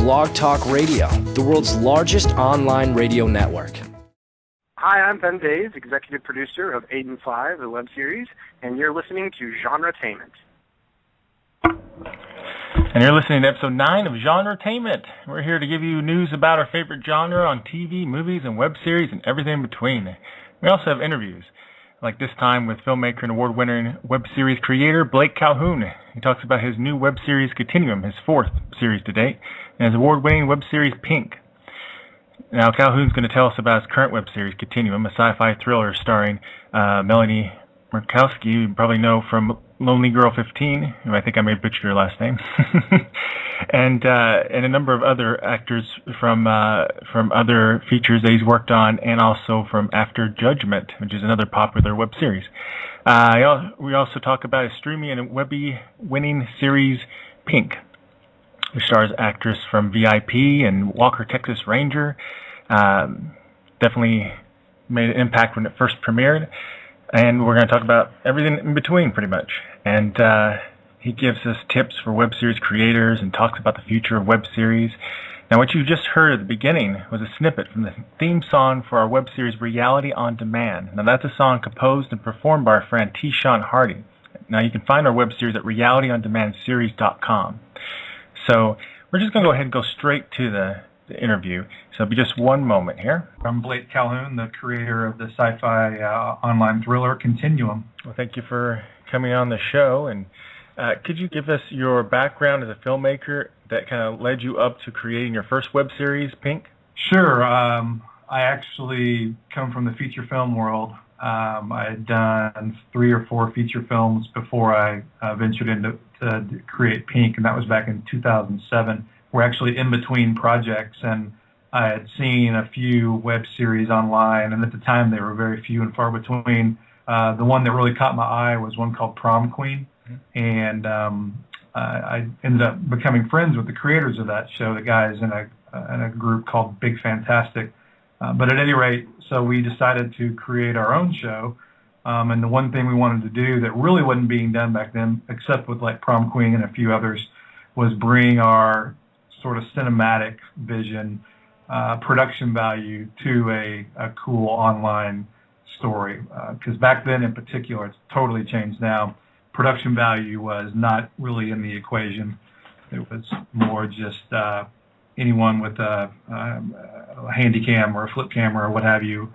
Blog Talk Radio, the world's largest online radio network. Hi, I'm Ben Days, executive producer of 8 and 5, the web series, and you're listening to Genretainment. And you're listening to episode 9 of Genretainment. We're here to give you news about our favorite genre on TV, movies, and web series, and everything in between. We also have interviews, like this time with filmmaker and award-winning web series creator Blake Calhoun. He talks about his new web series Continuum, his 4th series to date, and his award-winning web series Pink. Now, Calhoun's going to tell us about his current web series Continuum, a sci-fi thriller starring Melanie Merkosky, you probably know from Lonely Girl 15, who I think I may butcher your last name, and a number of other actors from other features that he's worked on, and also from After Judgement, which is another popular web series. We also talk about a Streamy and Webby winning series Pink, which stars actress from V.I.P. and Walker, Texas Ranger. Definitely made an impact when it first premiered. And we're going to talk about everything in between, pretty much. And he gives us tips for web series creators and talks about the future of web series. Now, what you just heard at the beginning was a snippet from the theme song for our web series Reality on Demand. Now, that's a song composed and performed by our friend T-Sean Hardy. Now, you can find our web series at realityondemandseries.com. So we're just going to go ahead and go straight to the interview. So it'll be just one moment here. I'm Blake Calhoun, the creator of the sci-fi online thriller Continuum. Well, thank you for coming on the show. And could you give us your background as a filmmaker that kind of led you up to creating your first web series, Pink? Sure. I actually come from the feature film world. I had done 3 or 4 feature films before I ventured into to create Pink, and that was back in 2007. We're actually in between projects, and I had seen a few web series online, and at the time they were very few and far between. The one that really caught my eye was one called Prom Queen, and I ended up becoming friends with the creators of that show, the guys in a group called Big Fantastic. But at any rate, so we decided to create our own show, and the one thing we wanted to do that really wasn't being done back then, except with like Prom Queen and a few others, was bring our sort of cinematic vision, production value to a cool online story. Because back then in particular, it's totally changed now, production value was not really in the equation. It was more just anyone with a handy cam or a flip camera or what have you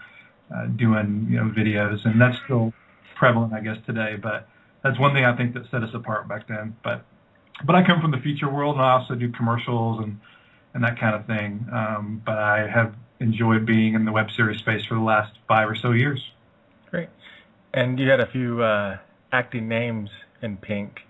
doing videos, and that's still prevalent, I guess, today. But that's one thing I think that set us apart back then. But I come from the feature world, and I also do commercials and that kind of thing. But I have enjoyed being in the web series space for the last 5 or so years. Great. And you had a few acting names in Pink.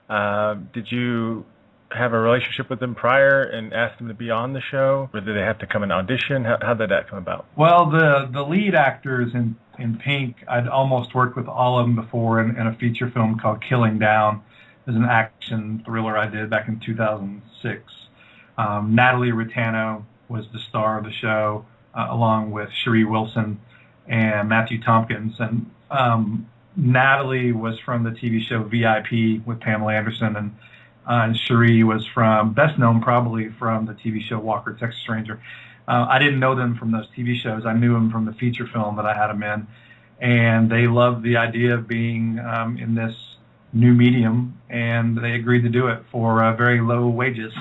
Did you have a relationship with them prior and ask them to be on the show, or did they have to come and audition? How did that come about? Well, the lead actors in Pink, I'd almost worked with all of them before in a feature film called Killing Down. It was an action thriller I did back in 2006. Natalie Raitano was the star of the show, along with Sheree Wilson and Matthew Tompkins. And Natalie was from the TV show V.I.P. with Pamela Anderson, and Sheree was best known probably from the TV show Walker, Texas Ranger. I didn't know them from those TV shows. I knew them from the feature film that I had them in, and they loved the idea of being in this new medium, and they agreed to do it for very low wages.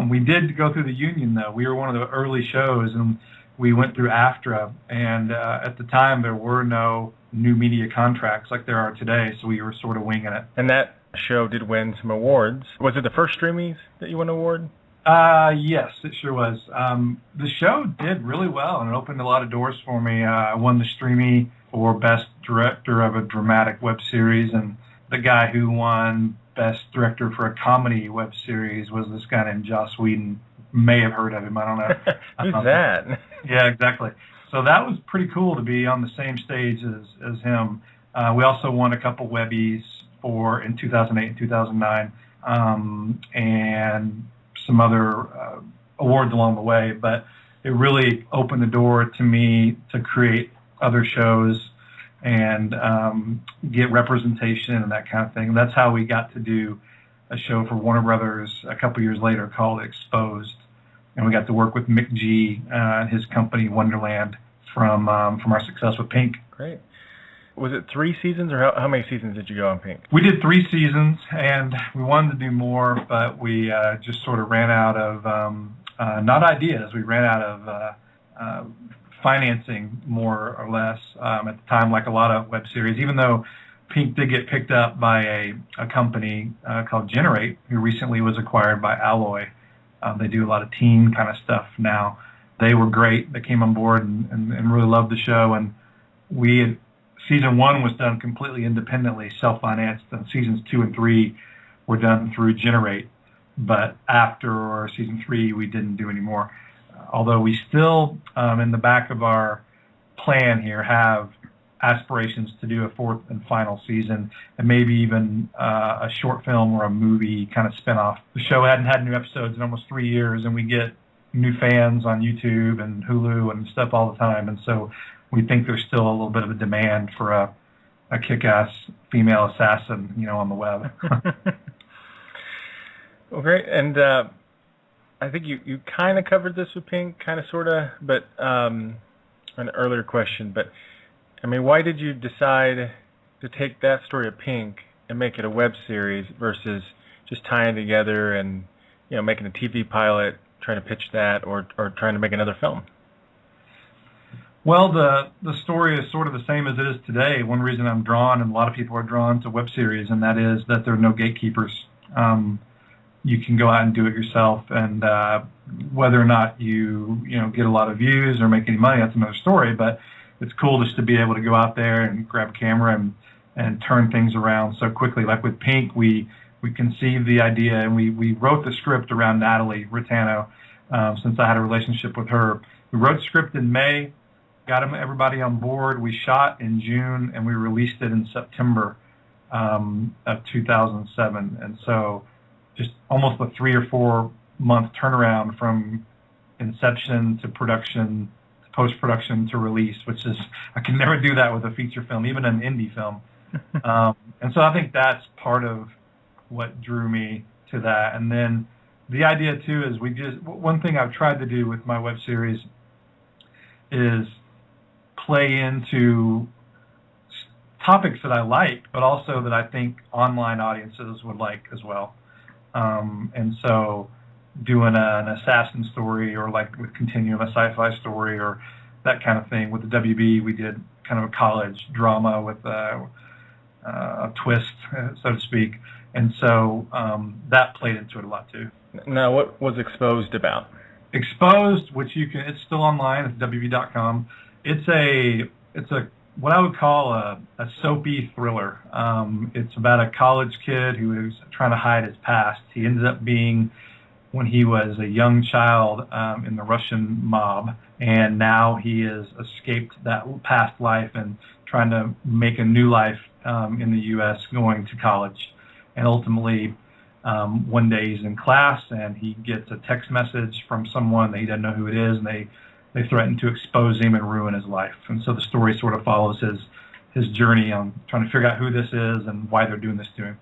We did go through the union, though. We were one of the early shows, and we went through AFTRA, and at the time there were no new media contracts like there are today, so we were sort of winging it. And that show did win some awards. Was it the first Streamies that you won an award? Yes, it sure was. The show did really well, and it opened a lot of doors for me. I won the Streamy for Best Director of a Dramatic Web Series, and the guy who won Best Director for a Comedy Web Series was this guy named Joss Whedon. May have heard of him, I don't know. Who's that? Yeah, exactly. So that was pretty cool to be on the same stage as him. We also won a couple Webbies in 2008 and 2009, and some other awards along the way. But it really opened the door to me to create other shows and get representation and that kind of thing. And that's how we got to do a show for Warner Brothers a couple years later called Exposed, and we got to work with Mick G and his company Wonderland from our success with Pink. Great. Was it 3 seasons, or how many seasons did you go on Pink? We did 3 seasons, and we wanted to do more, but we just sort of ran out of, not ideas, we ran out of financing, more or less, at the time, like a lot of web series, even though Pink did get picked up by a company called Generate, who recently was acquired by Alloy. They do a lot of teen kind of stuff now. They were great. They came on board and really loved the show, and Season 1 was done completely independently, self-financed, and Seasons 2 and 3 were done through Generate. But after Season 3, we didn't do any more. Although we still, in the back of our plan here, have aspirations to do a 4th and final season, and maybe even a short film or a movie kind of spinoff. The show hadn't had new episodes in almost 3 years, and we get new fans on YouTube and Hulu and stuff all the time, and so we think there's still a little bit of a demand for a kick-ass female assassin, on the web. Well, great. And I think you kind of covered this with Pink, kind of, sort of, but an earlier question. But, I mean, why did you decide to take that story of Pink and make it a web series versus just tying it together and, making a TV pilot, trying to pitch that, or trying to make another film? Well, the story is sort of the same as it is today. One reason I'm drawn, and a lot of people are drawn to web series, and that is that there are no gatekeepers. You can go out and do it yourself, and whether or not you get a lot of views or make any money, that's another story. But it's cool just to be able to go out there and grab a camera and turn things around so quickly. Like with Pink, we conceived the idea, and we wrote the script around Natalie Raitano, since I had a relationship with her. We wrote the script in May. Got everybody on board. We shot in June, and we released it in September of 2007. And so just almost a 3 or 4 month turnaround from inception to production, to post-production to release, which is, I can never do that with a feature film, even an indie film. And so I think that's part of what drew me to that. And then the idea, too, is one thing I've tried to do with my web series is play into topics that I like, but also that I think online audiences would like as well. And so doing an assassin story, or like with Continuum, a sci-fi story, or that kind of thing. With the WB, we did kind of a college drama with a twist, so to speak. And so that played into it a lot too. Now, what was Exposed about? Exposed, which it's still online, it's wb.com. It's a what I would call a soapy thriller. It's about a college kid who is trying to hide his past. He ended up being, when he was a young child, in the Russian mob, and now he has escaped that past life and trying to make a new life in the U.S. going to college. And ultimately, one day he's in class and he gets a text message from someone that he doesn't know who it is, and they threaten to expose him and ruin his life. And so the story sort of follows his journey on trying to figure out who this is and why they're doing this to him.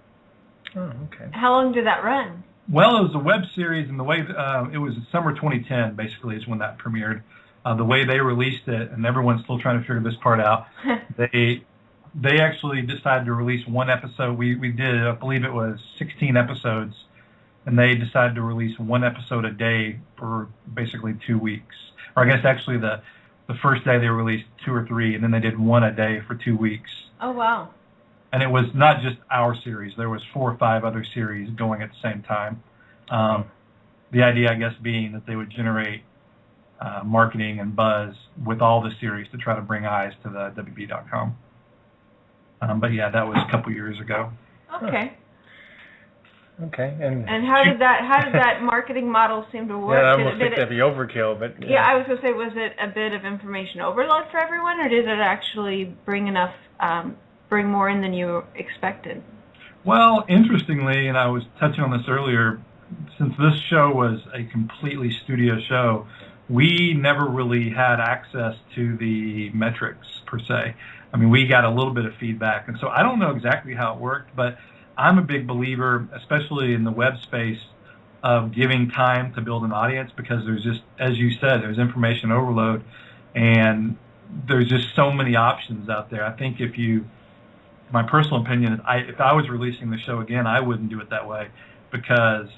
Oh, okay. How long did that run? Well, it was a web series, and the way it was summer 2010, basically, is when that premiered. The way they released it, and everyone's still trying to figure this part out, they actually decided to release one episode. We did, I believe it was 16 episodes, and they decided to release one episode a day for basically 2 weeks. Or I guess actually the first day they released 2 or 3, and then they did one a day for 2 weeks. Oh, wow. And it was not just our series. There was 4 or 5 other series going at the same time. The idea, I guess, being that they would generate marketing and buzz with all the series to try to bring eyes to the WB.com. But yeah, that was a couple years ago. Okay. Okay. And how did that marketing model seem to work? Yeah, I almost think that'd be overkill, but yeah, I was gonna say, was it a bit of information overload for everyone, or did it actually bring more in than you expected? Well, interestingly, and I was touching on this earlier, since this show was a completely studio show, we never really had access to the metrics per se. I mean, we got a little bit of feedback, and so I don't know exactly how it worked, but I'm a big believer, especially in the web space, of giving time to build an audience, because there's just, as you said, there's information overload, and there's just so many options out there. I think my personal opinion is, if I was releasing the show again, I wouldn't do it that way, because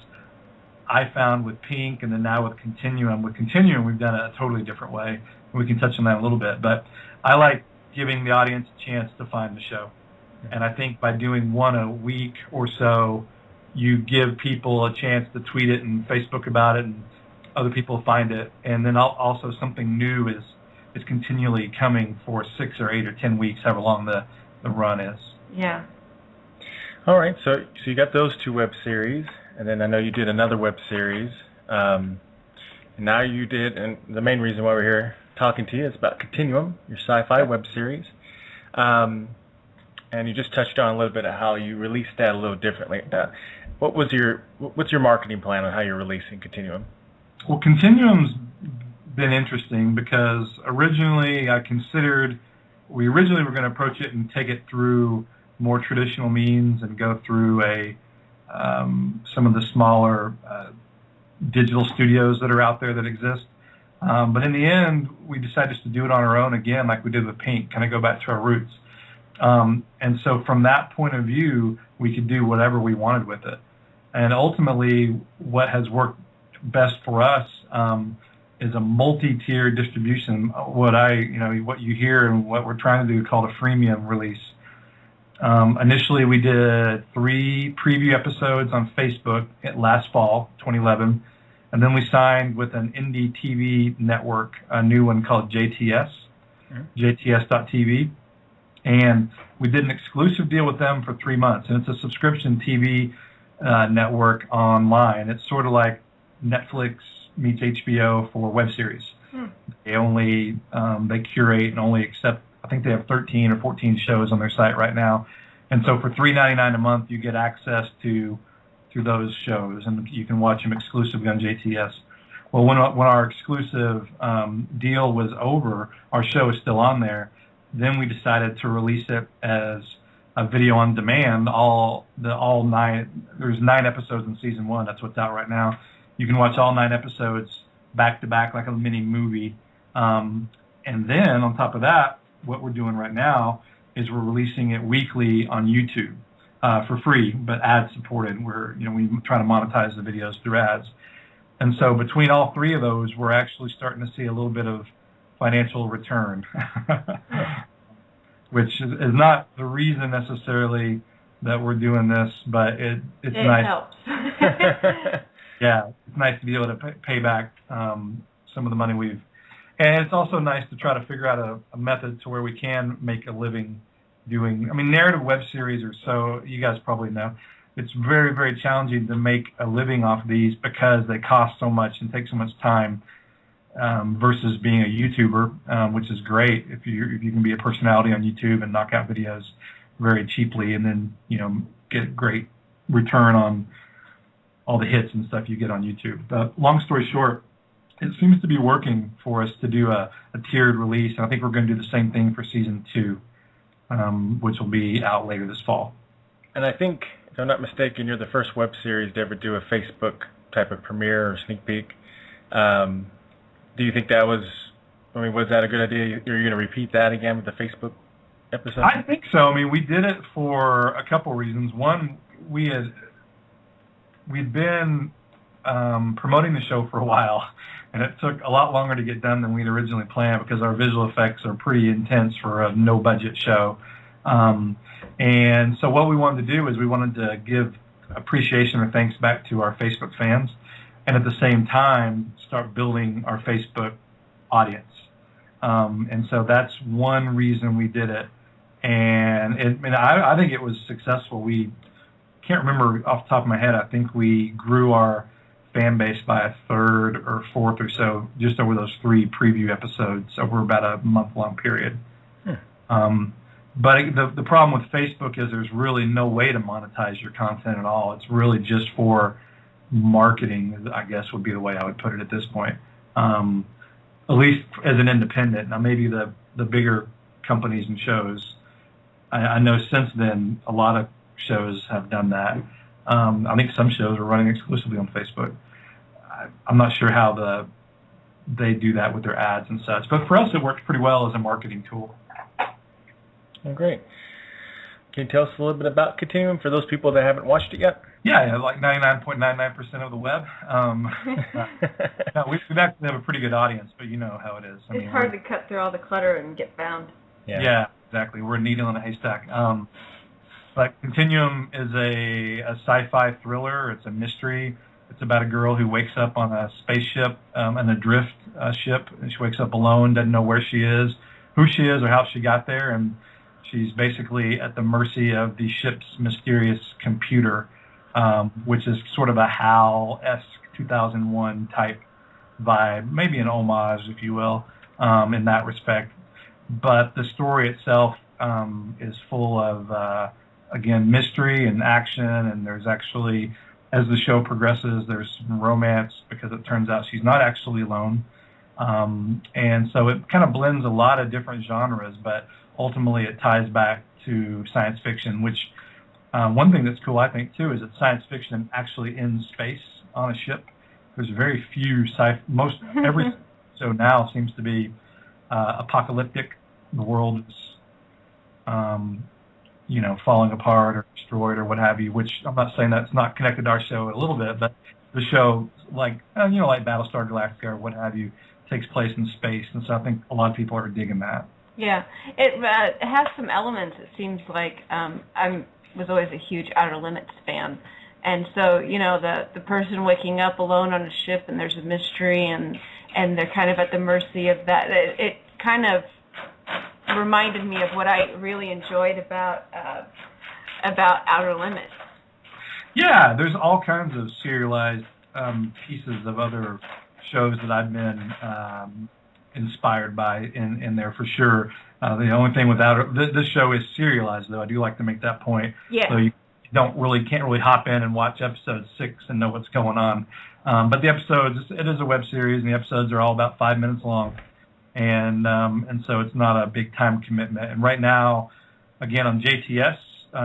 I found with Pink and then now with Continuum we've done it a totally different way. We can touch on that a little bit, but I like giving the audience a chance to find the show. And I think by doing one a week or so, you give people a chance to tweet it and Facebook about it, and other people find it. And then also something new is continually coming for 6 or 8 or 10 weeks, however long the run is. Yeah. All right, so you got those 2 web series, and then I know you did another web series. And now you did, and the main reason why we're here talking to you is about Continuum, your sci-fi web series. And you just touched on a little bit of how you released that a little differently. What's your marketing plan on how you're releasing Continuum? Well, Continuum's been interesting because originally we originally were going to approach it and take it through more traditional means and go through some of the smaller digital studios that are out there that exist. But in the end, we decided just to do it on our own again, like we did with Pink, kind of go back to our roots. And so from that point of view, we could do whatever we wanted with it. And ultimately, what has worked best for us is a multi-tier distribution. What you hear and what we're trying to do called a freemium release. Initially, we did 3 preview episodes on Facebook last fall, 2011, and then we signed with an indie TV network, a new one called JTS, JTS.TV, and we did an exclusive deal with them for 3 months, and it's a subscription TV network online. It's sort of like Netflix meets HBO for web series. They curate and only accept, I think they have 13 or 14 shows on their site right now. And so for $3.99 a month, you get access to those shows, and you can watch them exclusively on JTS. Well, when our exclusive deal was over, our show is still on there. Then we decided to release it as a video on demand. There's 9 episodes in season 1. That's what's out right now. You can watch all 9 episodes back to back like a mini movie. And then on top of that, what we're doing right now is we're releasing it weekly on YouTube for free, but ad supported. We try to monetize the videos through ads. And so between all 3 of those, we're actually starting to see a little bit of financial return, which is not the reason necessarily that we're doing this, but it's nice. It helps. Yeah, it's nice to be able to pay back some of the money and it's also nice to try to figure out a method to where we can make a living doing, narrative web series you guys probably know, it's very, very challenging to make a living off of these because they cost so much and take so much time versus being a YouTuber, which is great if you can be a personality on YouTube and knock out videos very cheaply and then, get great return on all the hits and stuff you get on YouTube. But long story short, it seems to be working for us to do a tiered release, and I think we're going to do the same thing for season 2, which will be out later this fall. And I think, if I'm not mistaken, you're the first web series to ever do a Facebook type of premiere or sneak peek. Do you think that was that a good idea? Are you going to repeat that again with the Facebook episode? I think so. We did it for a couple reasons. One, we'd been promoting the show for a while, and it took a lot longer to get done than we'd originally planned because our visual effects are pretty intense for a no-budget show. And so what we wanted to do is we wanted to give appreciation or thanks back to our Facebook fans, and at the same time start building our Facebook audience. And so that's one reason we did it. And I think it was successful. We can't remember off the top of my head. I think we grew our fan base by a third or fourth or so just over those 3 preview episodes over about a month-long period. But the problem with Facebook is there's really no way to monetize your content at all. It's really just for marketing, I guess would be the way I would put it at this point, at least as an independent. Now maybe the bigger companies and shows, I know since then a lot of shows have done that. I think some shows are running exclusively on Facebook. I'm not sure how they do that with their ads and such, but for us it works pretty well as a marketing tool. Oh, great. Can you tell us a little bit about Continuum for those people that haven't watched it yet? Yeah, like 99.99% of the web. No, we actually have a pretty good audience, but you know how it is. It's hard to cut through all the clutter and get found. Yeah, exactly. We're a needle in a haystack. But Continuum is a sci-fi thriller. It's a mystery. It's about a girl who wakes up on a spaceship, an adrift ship, and she wakes up alone, doesn't know where she is, who she is, or how she got there, and she's basically at the mercy of the ship's mysterious computer, which is sort of a HAL-esque 2001 type vibe, maybe an homage, if you will, in that respect. But the story itself is full of, again, mystery and action, and there's actually, as the show progresses, there's some romance because it turns out she's not actually alone. And so it kind of blends a lot of different genres, but ultimately it ties back to science fiction, which one thing that's cool, I think, too, is that science fiction actually in space on a ship. There's very few every show now seems to be apocalyptic. The world is, falling apart or destroyed or what have you, which I'm not saying that's not connected to our show a little bit, but the show, like Battlestar Galactica or what have you, takes place in space, and so I think a lot of people are digging that. Yeah, it has some elements. It seems like I was always a huge Outer Limits fan, and so the person waking up alone on a ship and there's a mystery and they're kind of at the mercy of that. It kind of reminded me of what I really enjoyed about Outer Limits. Yeah, there's all kinds of serialized pieces of other shows that I've been inspired by in there for sure. The only thing with this show is serialized, though. I do like to make that point. Yeah. So you can't really hop in and watch episode 6 and know what's going on. But the episodes, it is a web series, and the episodes are all about 5 minutes long, and so it's not a big time commitment. And right now, again on JTS,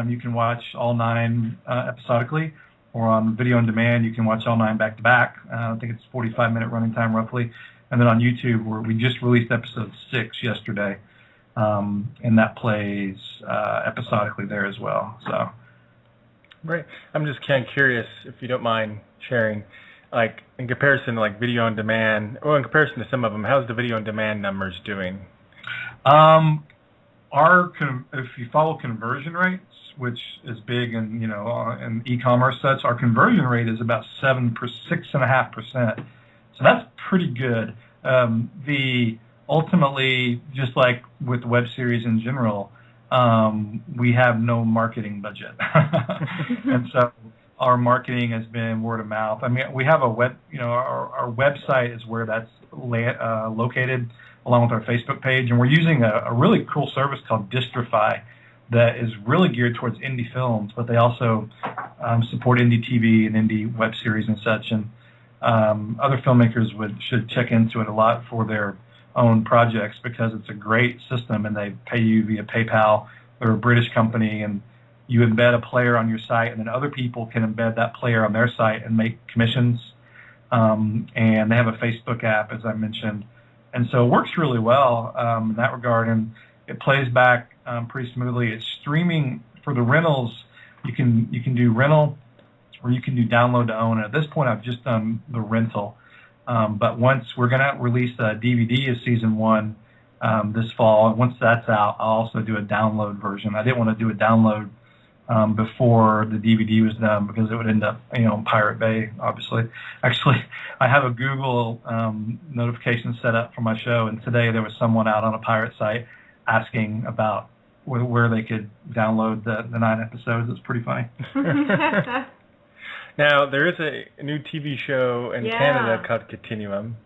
you can watch all 9 episodically, or on video on demand, you can watch all 9 back to back. I think it's 45-minute running time roughly. And then on YouTube, where we just released episode 6 yesterday, and that plays episodically there as well. So, great. I'm just kind of curious, if you don't mind sharing, like in comparison to like video on demand, or in comparison to some of them, how's the video on demand numbers doing? If you follow conversion rates, which is big in in e-commerce such, our conversion rate is about 6.5%. So that's pretty good. Ultimately, just like with web series in general, we have no marketing budget, and so our marketing has been word of mouth. I mean, we have a web, our website is where that's located, along with our Facebook page, and we're using a really cool service called Distrify that is really geared towards indie films, but they also support indie TV and indie web series and such. And other filmmakers should check into it a lot for their own projects, because it's a great system, and they pay you via PayPal. They're a British company, and you embed a player on your site, and then other people can embed that player on their site and make commissions. And they have a Facebook app, as I mentioned, and so it works really well in that regard, and it plays back pretty smoothly. It's streaming for the rentals. You can do rental, or you can do download to own. And at this point, I've just done the rental. But once we're going to release a DVD of season 1 this fall, and once that's out, I'll also do a download version. I didn't want to do a download before the DVD was done, because it would end up, Pirate Bay, obviously. Actually, I have a Google notification set up for my show, and today there was someone out on a pirate site asking about where they could download the 9 episodes. It's pretty funny. Now, there is a new TV show in Canada called Continuum.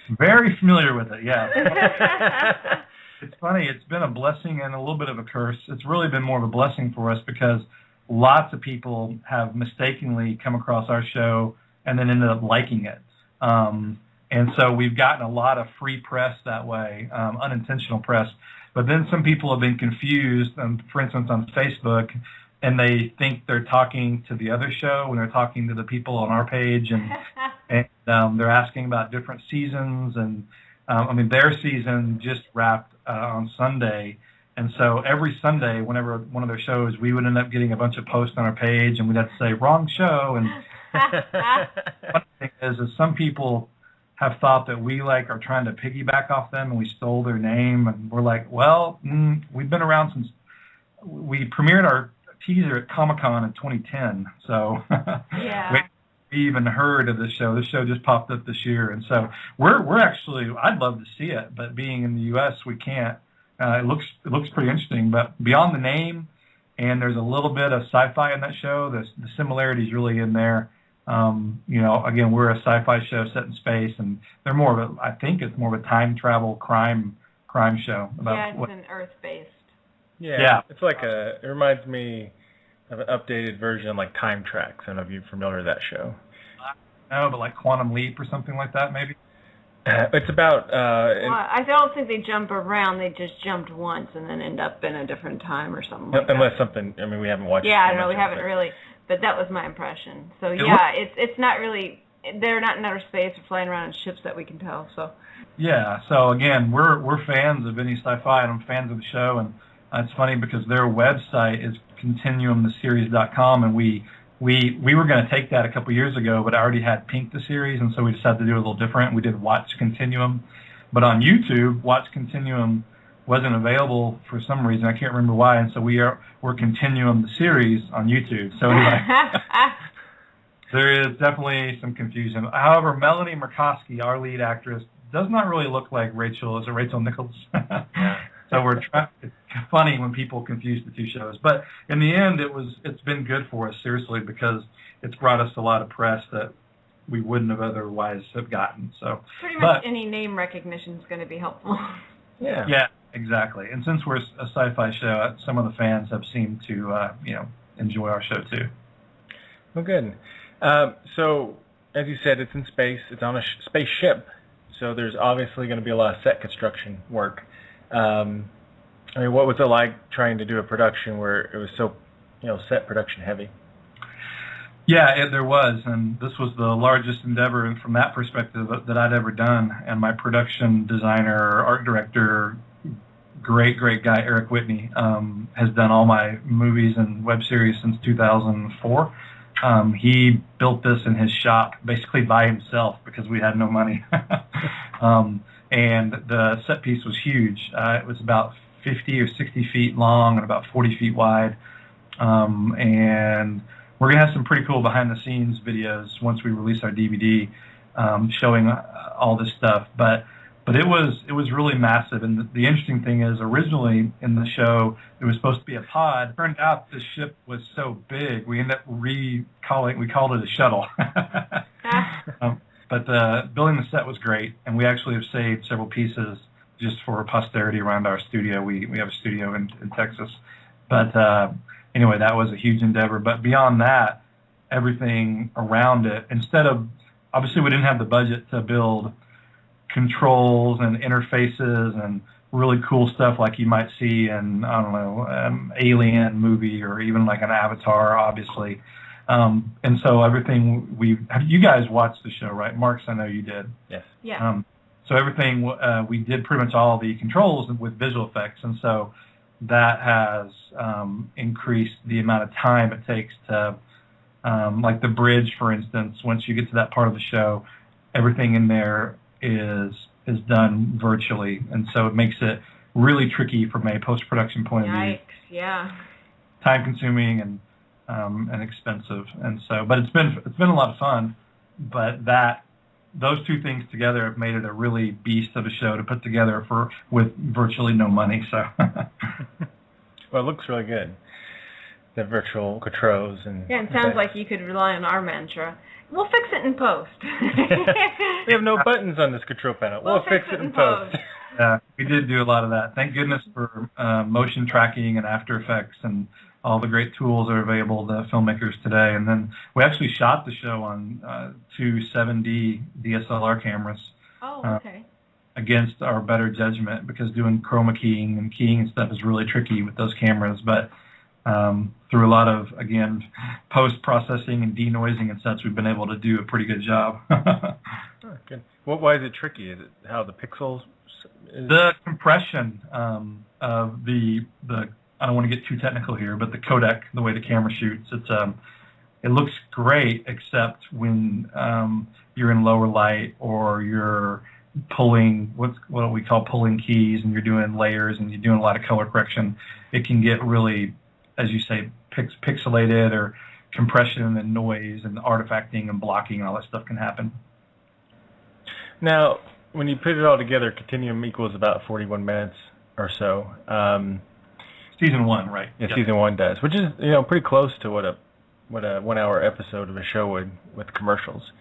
Very familiar with it, yeah. It's funny. It's been a blessing and a little bit of a curse. It's really been more of a blessing for us, because lots of people have mistakenly come across our show and then ended up liking it. And so we've gotten a lot of free press that way, unintentional press. But then some people have been confused. For instance, on Facebook, and they think they're talking to the other show when they're talking to the people on our page, and they're asking about different seasons, and I mean, their season just wrapped on Sunday, and so every Sunday, whenever one of their shows, we would end up getting a bunch of posts on our page, and we'd have to say, wrong show, and one thing is some people have thought that we are trying to piggyback off them and we stole their name, and we're like, well, we've been around since we premiered our teaser at Comic-Con in 2010, so yeah. we even heard of this show. This show just popped up this year, and so we're actually, I'd love to see it, but being in the U.S., we can't. It looks pretty interesting, but beyond the name, and there's a little bit of sci-fi in that show. The similarities really in there. Again, we're a sci-fi show set in space, and they're more of I think it's more of a time travel crime show. It's an Earth-based. Yeah. It's like it reminds me of an updated version like Time Tracks. I don't know if you're familiar with that show. No, but like Quantum Leap or something like that, maybe? It's about... I don't think they jump around. They just jumped once and then end up in a different time or something like unless that. something... I mean, we haven't watched... Yeah, I don't know. We haven't really... But that was my impression. So, it's not really... They're not in outer space or flying around in ships that we can tell, so... Yeah, so again, we're fans of any sci-fi, and I'm fans of the show, and it's funny because their website is continuumtheseries.com, and we were going to take that a couple years ago, but I already had Pink the series, and so we decided to do it a little different. We did Watch Continuum, but on YouTube, Watch Continuum wasn't available for some reason. I can't remember why, and so we're Continuum the series on YouTube. So anyway, there is definitely some confusion. However, Melanie Merkosky, our lead actress, does not really look like Rachel. Is it Rachel Nichols? So it's funny when people confuse the two shows. But in the end, it's been good for us, seriously, because it's brought us a lot of press that we wouldn't have otherwise have gotten. So pretty much any name recognition is going to be helpful. Yeah, exactly. And since we're a sci-fi show, some of the fans have seemed to enjoy our show too. Well, good. So as you said, it's in space. It's on a spaceship. So there's obviously going to be a lot of set construction work. I mean, what was it like trying to do a production where it was so, set production heavy? Yeah, there was, and this was the largest endeavor from that perspective that I'd ever done. And my production designer, art director, great guy, Eric Whitney, has done all my movies and web series since 2004. He built this in his shop, basically by himself, because we had no money. And the set piece was huge. It was about 50 or 60 feet long and about 40 feet wide. And we're going to have some pretty cool behind-the-scenes videos once we release our DVD showing all this stuff. But it was really massive. And the interesting thing is, originally in the show, it was supposed to be a pod. Turned out the ship was so big, we ended up we called it a shuttle. But building the set was great, and we actually have saved several pieces just for posterity around our studio. We have a studio in Texas. But anyway, that was a huge endeavor. But beyond that, everything around it, obviously we didn't have the budget to build controls and interfaces and really cool stuff like you might see in, I don't know, Alien movie or even like an Avatar, obviously. And so everything you guys watched the show, right? Marks, I know you did. Yes. Yeah. So everything, we did pretty much all the controls with visual effects, and so that has increased the amount of time it takes to, like the bridge, for instance, once you get to that part of the show, everything in there is done virtually, and so it makes it really tricky from a post-production point of view. Yikes, yeah. Time-consuming and expensive, and so, but it's been a lot of fun. But those two things together have made it a really beast of a show to put together with virtually no money. So, well, it looks really good. The virtual controls and it sounds like you could rely on our mantra. We'll fix it in post. We have no buttons on this control panel. We'll fix it in post. Yeah, we did do a lot of that. Thank goodness for motion tracking and After Effects and all the great tools that are available to filmmakers today. And then we actually shot the show on 2 7D DSLR cameras. Oh, okay. Against our better judgment, because doing chroma keying and stuff is really tricky with those cameras. But through a lot of, again, post-processing and denoising and such, we've been able to do a pretty good job. Oh, good. Why is it tricky? Is it how the pixels? The compression of the I don't want to get too technical here, but the codec, the way the camera shoots, it looks great, except when you're in lower light or you're pulling what we call pulling keys, and you're doing layers and you're doing a lot of color correction. It can get really, as you say, pixelated, or compression and noise and artifacting and blocking and all that stuff can happen. Now, when you put it all together, Continuum equals about 41 minutes or so. Season 1, right? Yeah, yep. Season 1 does, which is pretty close to what a 1 hour episode of a show would with commercials.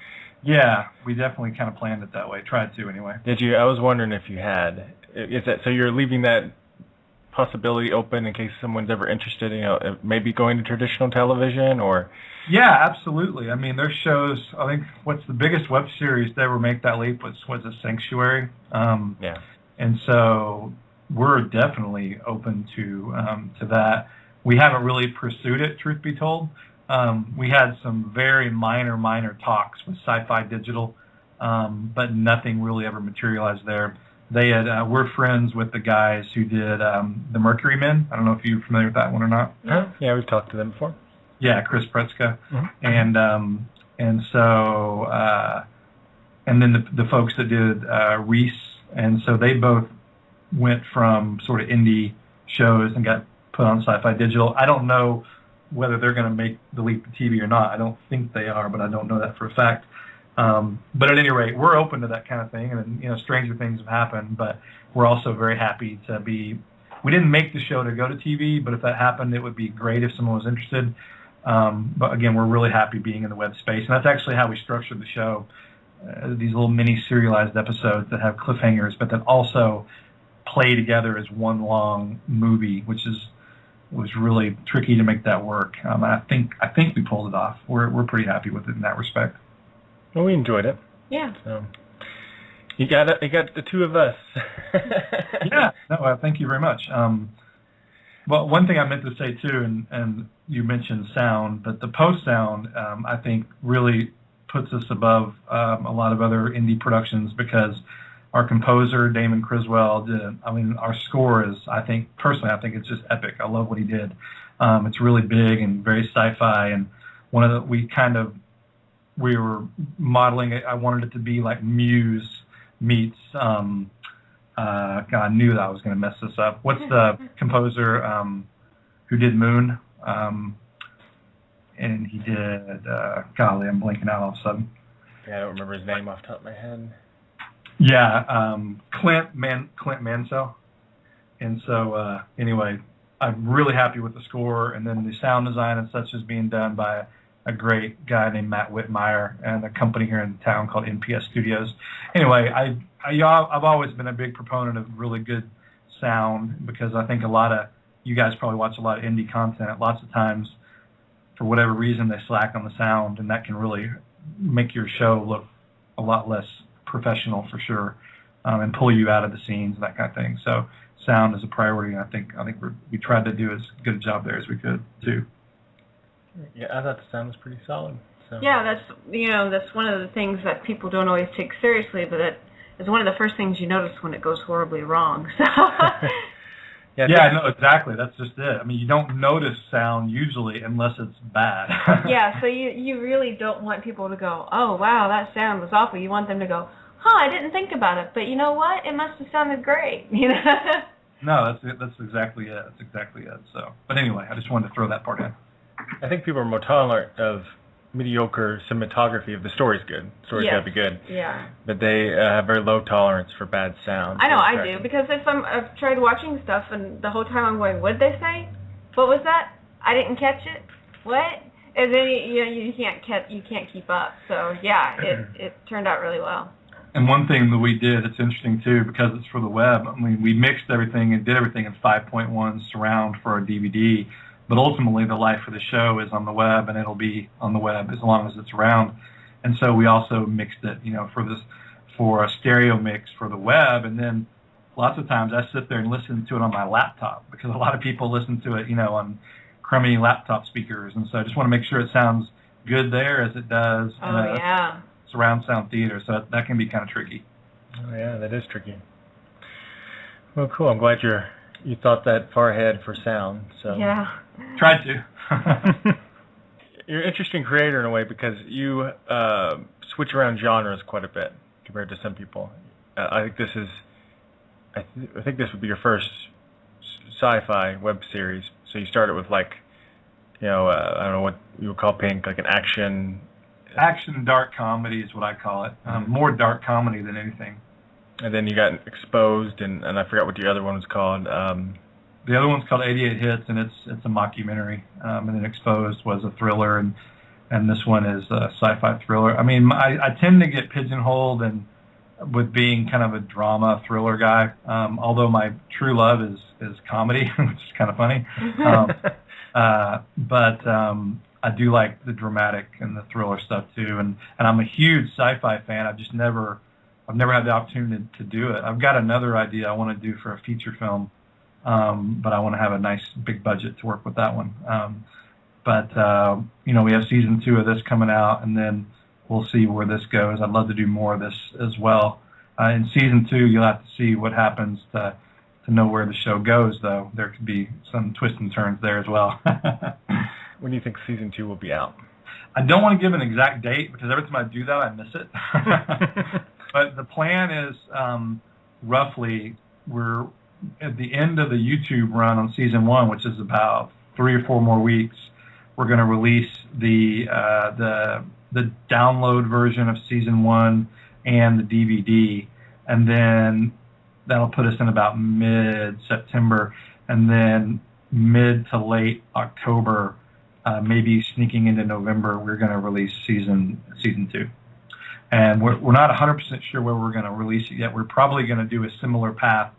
Yeah, we definitely kind of planned it that way. Tried to, anyway. Did you? I was wondering if you had. Is that so? You're leaving that possibility open in case someone's ever interested, maybe going to traditional television, or? Yeah, absolutely. I mean, there's shows. I think what's the biggest web series to ever make that leap was a Sanctuary. Yeah. And so we're definitely open to that. We haven't really pursued it, truth be told. We had some very minor talks with Sci-Fi Digital, but nothing really ever materialized there. They had we're friends with the guys who did the Mercury Men. I don't know if you're familiar with that one or not. Yeah, we've talked to them before. Yeah, Chris Pretzka, mm-hmm. and so and then the folks that did Reese, and so they both went from sort of indie shows and got put on Sci-Fi Digital. I don't know whether they're going to make the leap to TV or not. I don't think they are, but I don't know that for a fact. But at any rate, we're open to that kind of thing, and stranger things have happened. But we're also very happy to be. We didn't make the show to go to TV, but if that happened, it would be great if someone was interested. But again, we're really happy being in the web space, and that's actually how we structured the show. These little mini serialized episodes that have cliffhangers, but that also play together as one long movie, which was really tricky to make that work. I think we pulled it off. We're pretty happy with it in that respect. Well, we enjoyed it. Yeah. So you got the two of us. Yeah. No, thank you very much. Well, one thing I meant to say too, and you mentioned sound, but the post sound I think really puts us above a lot of other indie productions, because our composer Damon Criswell did. I mean, our score is. I think it's just epic. I love what he did. It's really big and very sci-fi, and we were modeling it. I wanted it to be like Muse meets. God, I knew that I was going to mess this up. What's the composer who did Moon? And he did. Golly, I'm blanking out all of a sudden. Yeah, I don't remember his name off the top of my head. Yeah, Clint Mansell. And so anyway, I'm really happy with the score, and then the sound design and such is being done by a great guy named Matt Whitmire and a company here in town called NPS Studios. Anyway, I've always been a big proponent of really good sound, because I think a lot of you guys probably watch a lot of indie content. Lots of times, for whatever reason, they slack on the sound, and that can really make your show look a lot less professional for sure, and pull you out of the scenes and that kind of thing. So sound is a priority, and I think we tried to do as good a job there as we could too. Yeah, I thought the sound was pretty solid. So. Yeah, that's one of the things that people don't always take seriously, but that is one of the first things you notice when it goes horribly wrong. So. Yeah, no, exactly. That's just it. I mean, you don't notice sound usually unless it's bad. Yeah, so you really don't want people to go, oh, wow, that sound was awful. You want them to go, I didn't think about it, but you know what? It must have sounded great. No, that's exactly it. That's exactly it. So, but anyway, I just wanted to throw that part in. I think people are more tolerant of mediocre cinematography if the story's good. The story's got to be good. Yeah. But they have very low tolerance for bad sound. I know, I do, because I've tried watching stuff, and the whole time I'm going, what did they say? What was that? I didn't catch it. What? And then you can't keep up. So yeah, it turned out really well. And one thing that we did, it's interesting too, because it's for the web. I mean, we mixed everything and did everything in 5.1 surround for our DVD. But ultimately, the life of the show is on the web, and it'll be on the web as long as it's around. And so we also mixed it, for a stereo mix for the web. And then lots of times I sit there and listen to it on my laptop, because a lot of people listen to it, on crummy laptop speakers, and so I just want to make sure it sounds good there as it does in a surround sound theater. So that can be kind of tricky. Oh yeah, that is tricky. Well, cool. I'm glad you thought that far ahead for sound. So yeah, tried to. You're an interesting creator in a way because you switch around genres quite a bit compared to some people. I think this would be your first sci-fi web series. So you started with I don't know what you would call Pink, like an action Dark comedy is what I call it. More dark comedy than anything. And then you got Exposed, and I forgot what the other one was called. The other one's called 88 Hits, and it's a mockumentary. And then Exposed was a thriller, and this one is a sci-fi thriller. I mean, I tend to get pigeonholed and with being kind of a drama thriller guy. Although my true love is comedy, which is kind of funny. But I do like the dramatic and the thriller stuff too. And I'm a huge sci-fi fan. I've never had the opportunity to do it. I've got another idea I want to do for a feature film. But I want to have a nice big budget to work with that one. We have season 2 of this coming out, and then we'll see where this goes. I'd love to do more of this as well. In season 2, you'll have to see what happens to know where the show goes, though. There could be some twists and turns there as well. When do you think season 2 will be out? I don't want to give an exact date because every time I do that, I miss it. But the plan is roughly we're at the end of the YouTube run on season 1, which is about 3 or 4 more weeks. We're going to release the download version of season 1 and the DVD, and then that'll put us in about mid-September, and then mid to late October, maybe sneaking into November, we're going to release season 2. And we're not 100% sure where we're going to release it yet. We're probably going to do a similar path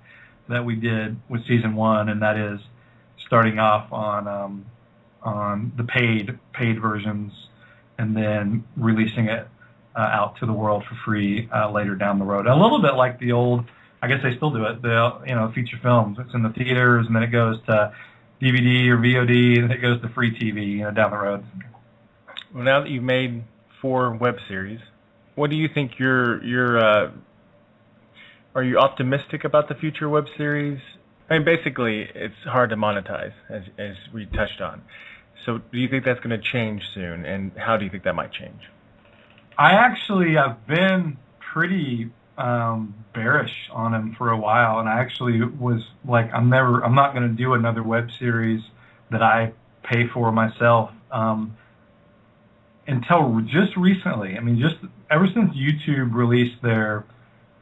that we did with season 1, and that is starting off on the paid versions, and then releasing it out to the world for free later down the road. A little bit like the old, I guess they still do it, the feature films. It's in the theaters, and then it goes to DVD or VOD, and then it goes to free TV down the road. Well, now that you've made 4 web series, what do you think are you optimistic about the future web series? I mean, basically, it's hard to monetize, as we touched on. So do you think that's going to change soon, and how do you think that might change? I've been pretty bearish on him for a while, and I actually was like, I'm not going to do another web series that I pay for myself until just recently. I mean, just ever since YouTube released their,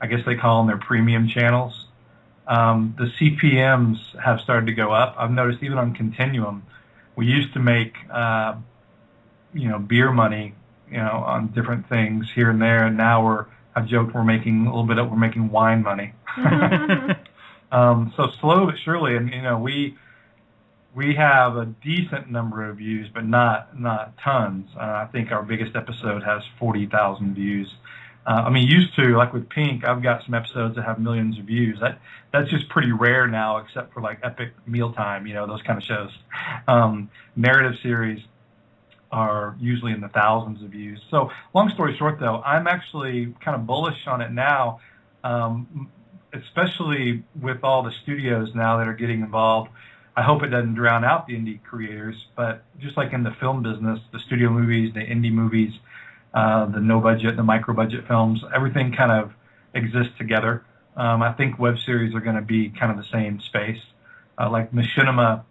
I guess they call them their premium channels, the CPMs have started to go up. I've noticed even on Continuum, we used to make, beer money, on different things here and there, and now I've joked we're making wine money. So slow but surely, and we have a decent number of views, but not tons. I think our biggest episode has 40,000 views. Used to, like with Pink, I've got some episodes that have millions of views. That's just pretty rare now, except for like Epic Mealtime, those kind of shows. Narrative series are usually in the thousands of views. So long story short, though, I'm actually kind of bullish on it now, especially with all the studios now that are getting involved. I hope it doesn't drown out the indie creators, but just like in the film business, the studio movies, the indie movies, the no-budget, the micro-budget films, everything kind of exists together. I think web series are going to be kind of the same space. Like Machinima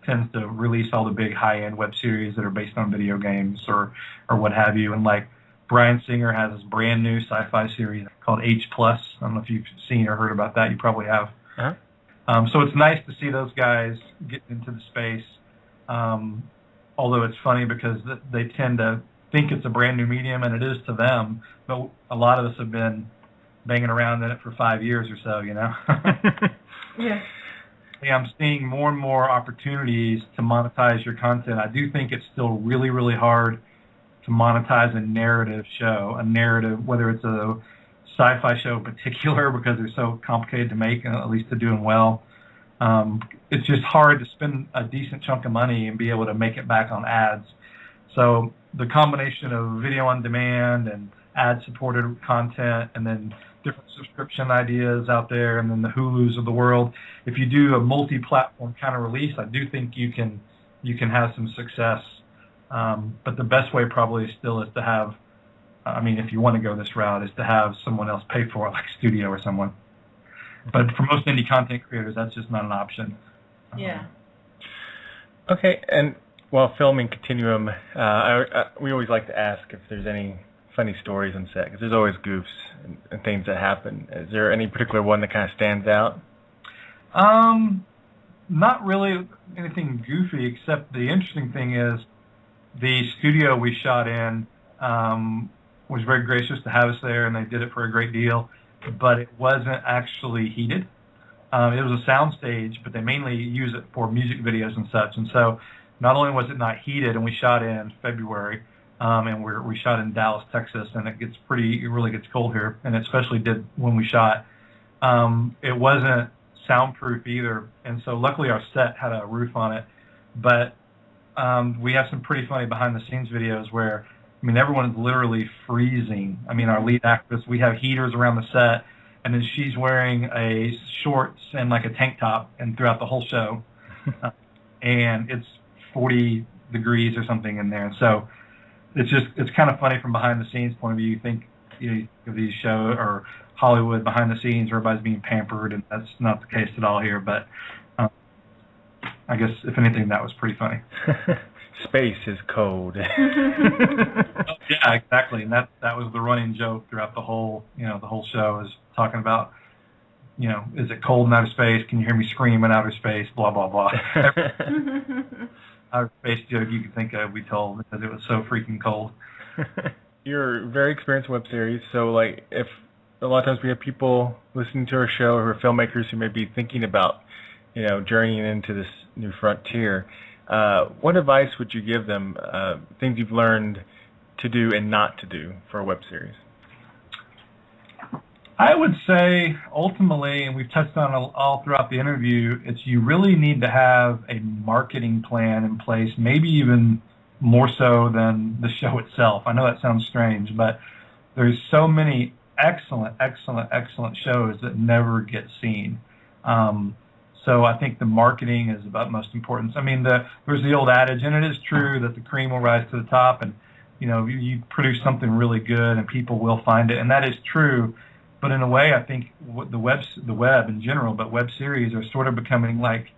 tends to release all the big high-end web series that are based on video games or what have you. And like Bryan Singer has this brand new sci-fi series called H+. I don't know if you've seen or heard about that. You probably have. Uh-huh. So it's nice to see those guys get into the space. Although it's funny because they tend to think it's a brand new medium, and it is to them. But a lot of us have been banging around in it for 5 years or so, Yeah. Yeah, I'm seeing more and more opportunities to monetize your content. I do think it's still really, really hard to monetize a narrative show, whether it's a sci-fi show in particular because they're so complicated to make, at least to do them well, it's just hard to spend a decent chunk of money and be able to make it back on ads. So the combination of video on demand and ad-supported content, and then different subscription ideas out there, and then the Hulus of the world. If you do a multi-platform kind of release, I do think you can have some success. But the best way probably still is to have, if you want to go this route, is to have someone else pay for it, like a studio or someone. But for most indie content creators, that's just not an option. Yeah. Okay, and while filming Continuum, we always like to ask if there's any funny stories on set, because there's always goofs and things that happen. Is there any particular one that kind of stands out? Not really anything goofy, except the interesting thing is the studio we shot in was very gracious to have us there, and they did it for a great deal, but it wasn't actually heated. It was a sound stage, but they mainly use it for music videos and such, and so not only was it not heated, and we shot in February, and we shot in Dallas, Texas, and it really gets cold here, and it especially did when we shot. It wasn't soundproof either, and so luckily our set had a roof on it, but we have some pretty funny behind-the-scenes videos where, everyone's literally freezing. Our lead actress, we have heaters around the set, and then she's wearing a shorts and like a tank top and throughout the whole show, and it's 40 degrees or something in there, so it's kind of funny from behind the scenes point of view. You think of these shows or Hollywood behind the scenes, everybody's being pampered, and that's not the case at all here. But I guess if anything, that was pretty funny. Space is cold. Yeah, exactly, and that was the running joke throughout the whole show, is talking about is it cold in outer space? Can you hear me scream in outer space? Blah blah blah. Outer space joke you could think of, we told, because it was so freaking cold. You're very experienced in web series, so if a lot of times we have people listening to our show who are filmmakers who may be thinking about, journeying into this new frontier, what advice would you give them, things you've learned to do and not to do for a web series? I would say, ultimately, and we've touched on it all throughout the interview, you really need to have a marketing plan in place, maybe even more so than the show itself. I know that sounds strange, but there's so many excellent shows that never get seen. So I think the marketing is of utmost importance. There's the old adage, and it is true, that the cream will rise to the top, and you produce something really good and people will find it, and that is true. But in a way, I think the web in general, but web series are sort of becoming like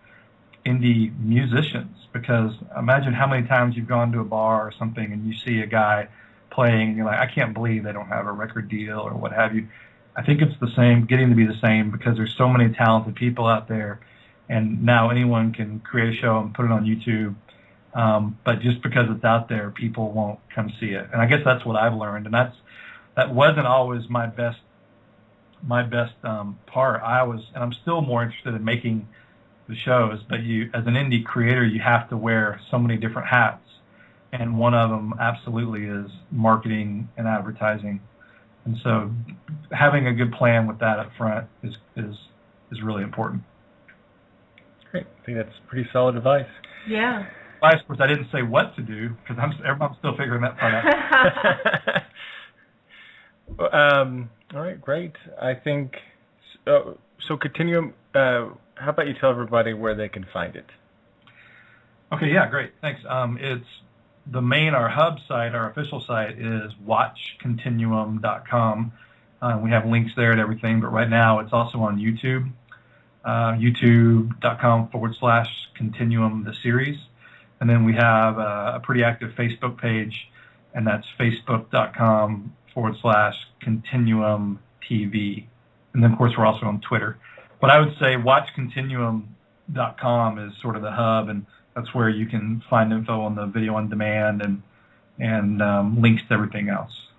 indie musicians, because imagine how many times you've gone to a bar or something and you see a guy playing and you're like, I can't believe they don't have a record deal or what have you. I think it's the same, getting to be the same, because there's so many talented people out there, and now anyone can create a show and put it on YouTube. But just because it's out there, people won't come see it. And I guess that's what I've learned, and that wasn't always my best part. And I'm still more interested in making the shows, but as an indie creator, you have to wear so many different hats, and one of them absolutely is marketing and advertising. And so having a good plan with that up front is really important. Great. I think that's pretty solid advice. Yeah. Of course, I didn't say what to do, because I'm still figuring that part out. All right, great. I think so. Continuum. How about you tell everybody where they can find it? Okay. Yeah. Great. Thanks. It's our hub site, our official site is watchcontinuum.com. We have links there to everything, but right now it's also on YouTube. YouTube.com/Continuum the series, and then we have a pretty active Facebook page, and that's Facebook.com/Continuum TV, and then of course we're also on Twitter. But I would say watchcontinuum.com is sort of the hub, and that's where you can find info on the video on demand and links to everything else.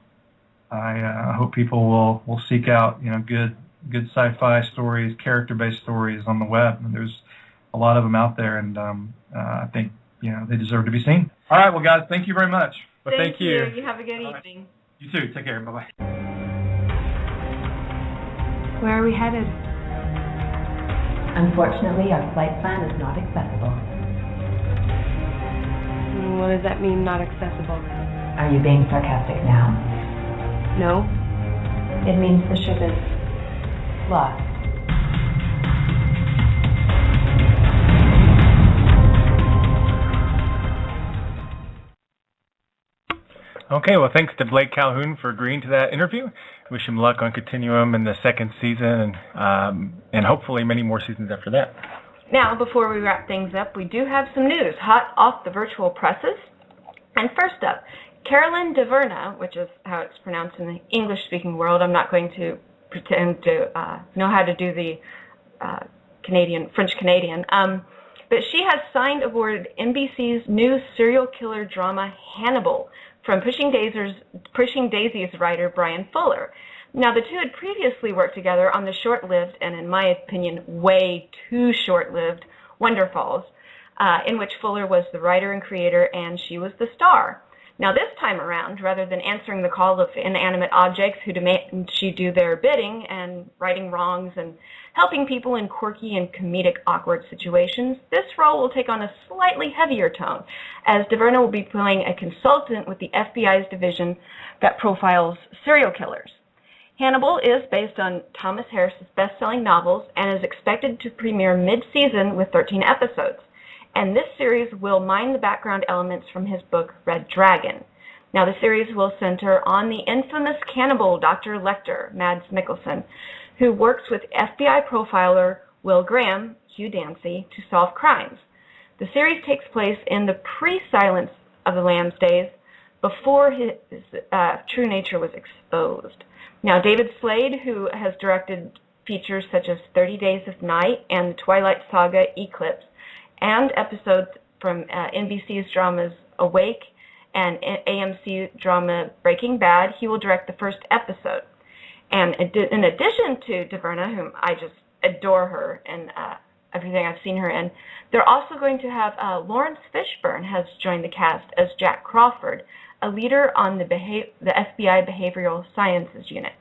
I hope people will seek out good sci-fi stories, character-based stories on the web. And there's a lot of them out there, and I think they deserve to be seen. All right, well, guys, thank you very much. Well, thank you. You have a good evening. You too. Take care. Bye-bye. Where are we headed? Unfortunately, our flight plan is not accessible. What does that mean, not accessible? Are you being sarcastic now? No. It means the ship is lost. Okay, well, thanks to Blake Calhoun for agreeing to that interview. Wish him luck on Continuum in the second season, and hopefully many more seasons after that. Now, before we wrap things up, we do have some news hot off the virtual presses. And first up, Carolyn DeVerna, which is how it's pronounced in the English-speaking world. I'm not going to pretend to know how to do the French-Canadian. But she has signed aboard NBC's new serial killer drama Hannibal from Pushing Daisy's writer Brian Fuller. Now, the two had previously worked together on the short-lived, and in my opinion, way too short-lived, Wonder Falls, in which Fuller was the writer and creator, and she was the star. Now, this time around, rather than answering the call of inanimate objects who demand she do their bidding and righting wrongs and helping people in quirky and comedic awkward situations, this role will take on a slightly heavier tone, as DeVerna will be playing a consultant with the FBI's division that profiles serial killers. Hannibal is based on Thomas Harris's best-selling novels and is expected to premiere mid-season with 13 episodes. And this series will mine the background elements from his book, Red Dragon. Now, the series will center on the infamous cannibal Dr. Lecter, Mads Mikkelsen, who works with FBI profiler Will Graham, Hugh Dancy, to solve crimes. The series takes place in the pre-Silence of the Lambs days, before his true nature was exposed. Now, David Slade, who has directed features such as 30 Days of Night and the Twilight Saga Eclipse, and episodes from NBC's dramas Awake and AMC drama Breaking Bad, he will direct the first episode. And in addition to DeVerna, whom I just adore her and everything I've seen her in, they're also going to have Lawrence Fishburne has joined the cast as Jack Crawford, a leader on the FBI Behavioral Sciences Unit.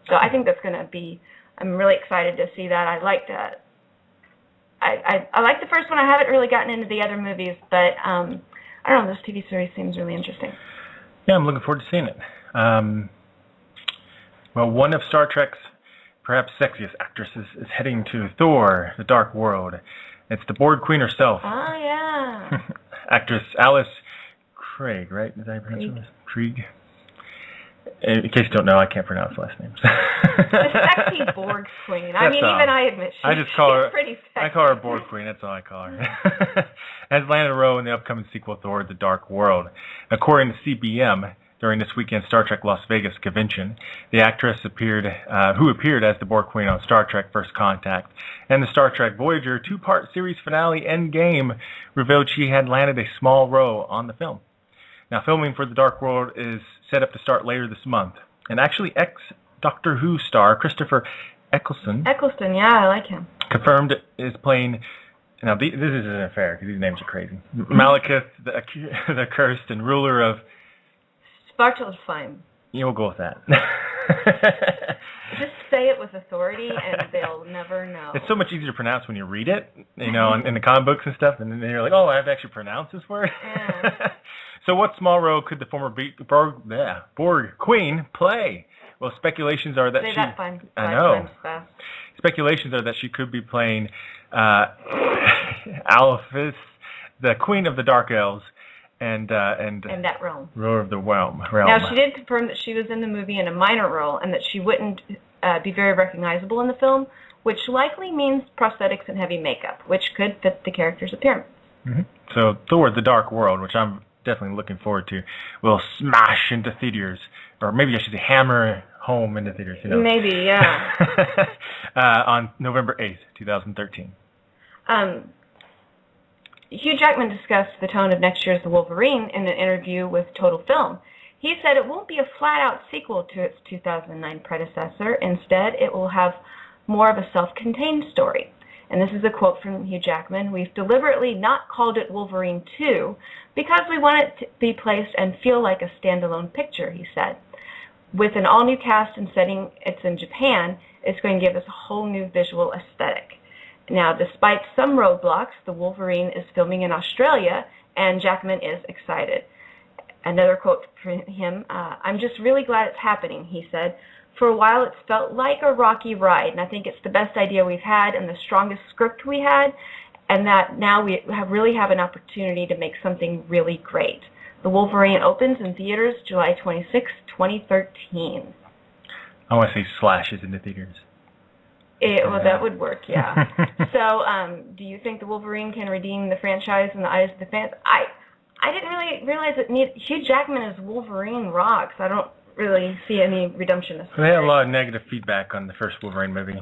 So I think that's going to be, I'm really excited to see that. I like that. I like the first one. I haven't really gotten into the other movies, but I don't know, this TV series seems really interesting. Yeah, I'm looking forward to seeing it. Well, one of Star Trek's perhaps sexiest actresses is heading to Thor, the Dark World. It's the Borg Queen herself. Oh, yeah. Actress Alice Craig, right? Is that how you pronounce it? Krieg. In case you don't know, I can't pronounce last names. The sexy Borg Queen. I mean, even I admit she's pretty sexy. I call her Borg Queen. That's all I call her. Has landed a role in the upcoming sequel Thor: The Dark World. According to CBM, during this weekend's Star Trek Las Vegas convention, the actress who appeared as the Borg Queen on Star Trek First Contact and the Star Trek Voyager two-part series finale Endgame, revealed she had landed a small role on the film. Now, filming for The Dark World is set up to start later this month. And actually, ex-Doctor Who star Christopher Eccleston, yeah, I like him, confirmed is playing, now this isn't fair because these names are crazy, Malekith, the cursed and ruler of Svartalfheim. Yeah, we'll go with that. Just say it with authority and they'll never know. It's so much easier to pronounce when you read it, you know, in the comic books and stuff, and then you're like, oh, I have to actually pronounce this word? Yeah. So what small role could the former Borg Queen play? Well, speculations are that I know. Speculations are that she could be playing Alphys, the Queen of the Dark Elves, and that realm. Ruler of the realm. Now, she did confirm that she was in the movie in a minor role and that she wouldn't be very recognizable in the film, which likely means prosthetics and heavy makeup, which could fit the character's appearance. Mm-hmm. So Thor: The Dark World, which I'm definitely looking forward to, will smash into theaters, or maybe I should say hammer home into theaters. You know? Maybe, yeah. On November 8th, 2013. Hugh Jackman discussed the tone of next year's The Wolverine in an interview with Total Film. He said it won't be a flat-out sequel to its 2009 predecessor. Instead, it will have more of a self-contained story. And this is a quote from Hugh Jackman: "We've deliberately not called it Wolverine 2 because we want it to be placed and feel like a standalone picture," he said. "With an all-new cast and setting, it's in Japan, it's going to give us a whole new visual aesthetic." Now, despite some roadblocks, the Wolverine is filming in Australia, and Jackman is excited. Another quote from him, "I'm just really glad it's happening," he said. "For a while it's felt like a rocky ride, and I think it's the best idea we've had and the strongest script we had, and that now we really have an opportunity to make something really great." The Wolverine opens in theaters July 26, 2013. I want to say slashes in the theaters. Well, that would work, yeah. So, do you think the Wolverine can redeem the franchise in the eyes of the fans? I didn't really realize that Hugh Jackman as Wolverine rocks. I don't really see any redemption. They had a lot of negative feedback on the first Wolverine movie.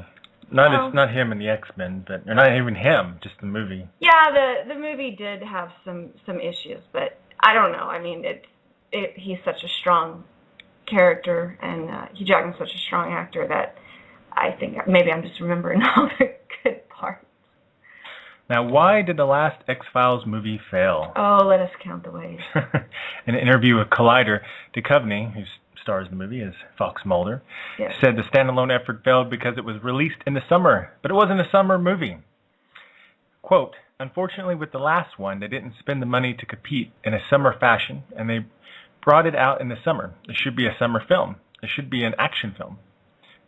Not him and the X-Men, but or not even him, just the movie. Yeah, the movie did have some issues, but I don't know. I mean, he's such a strong character, and Hugh Jackman's such a strong actor that I think maybe I'm just remembering all the good parts. Now, why did the last X-Files movie fail? Oh, let us count the ways. In an interview with Collider, Duchovny, who stars in the movie as Fox Mulder, said the standalone effort failed because it was released in the summer, but it wasn't a summer movie. Quote, "Unfortunately, with the last one, they didn't spend the money to compete in a summer fashion, and they brought it out in the summer. It should be a summer film. It should be an action film.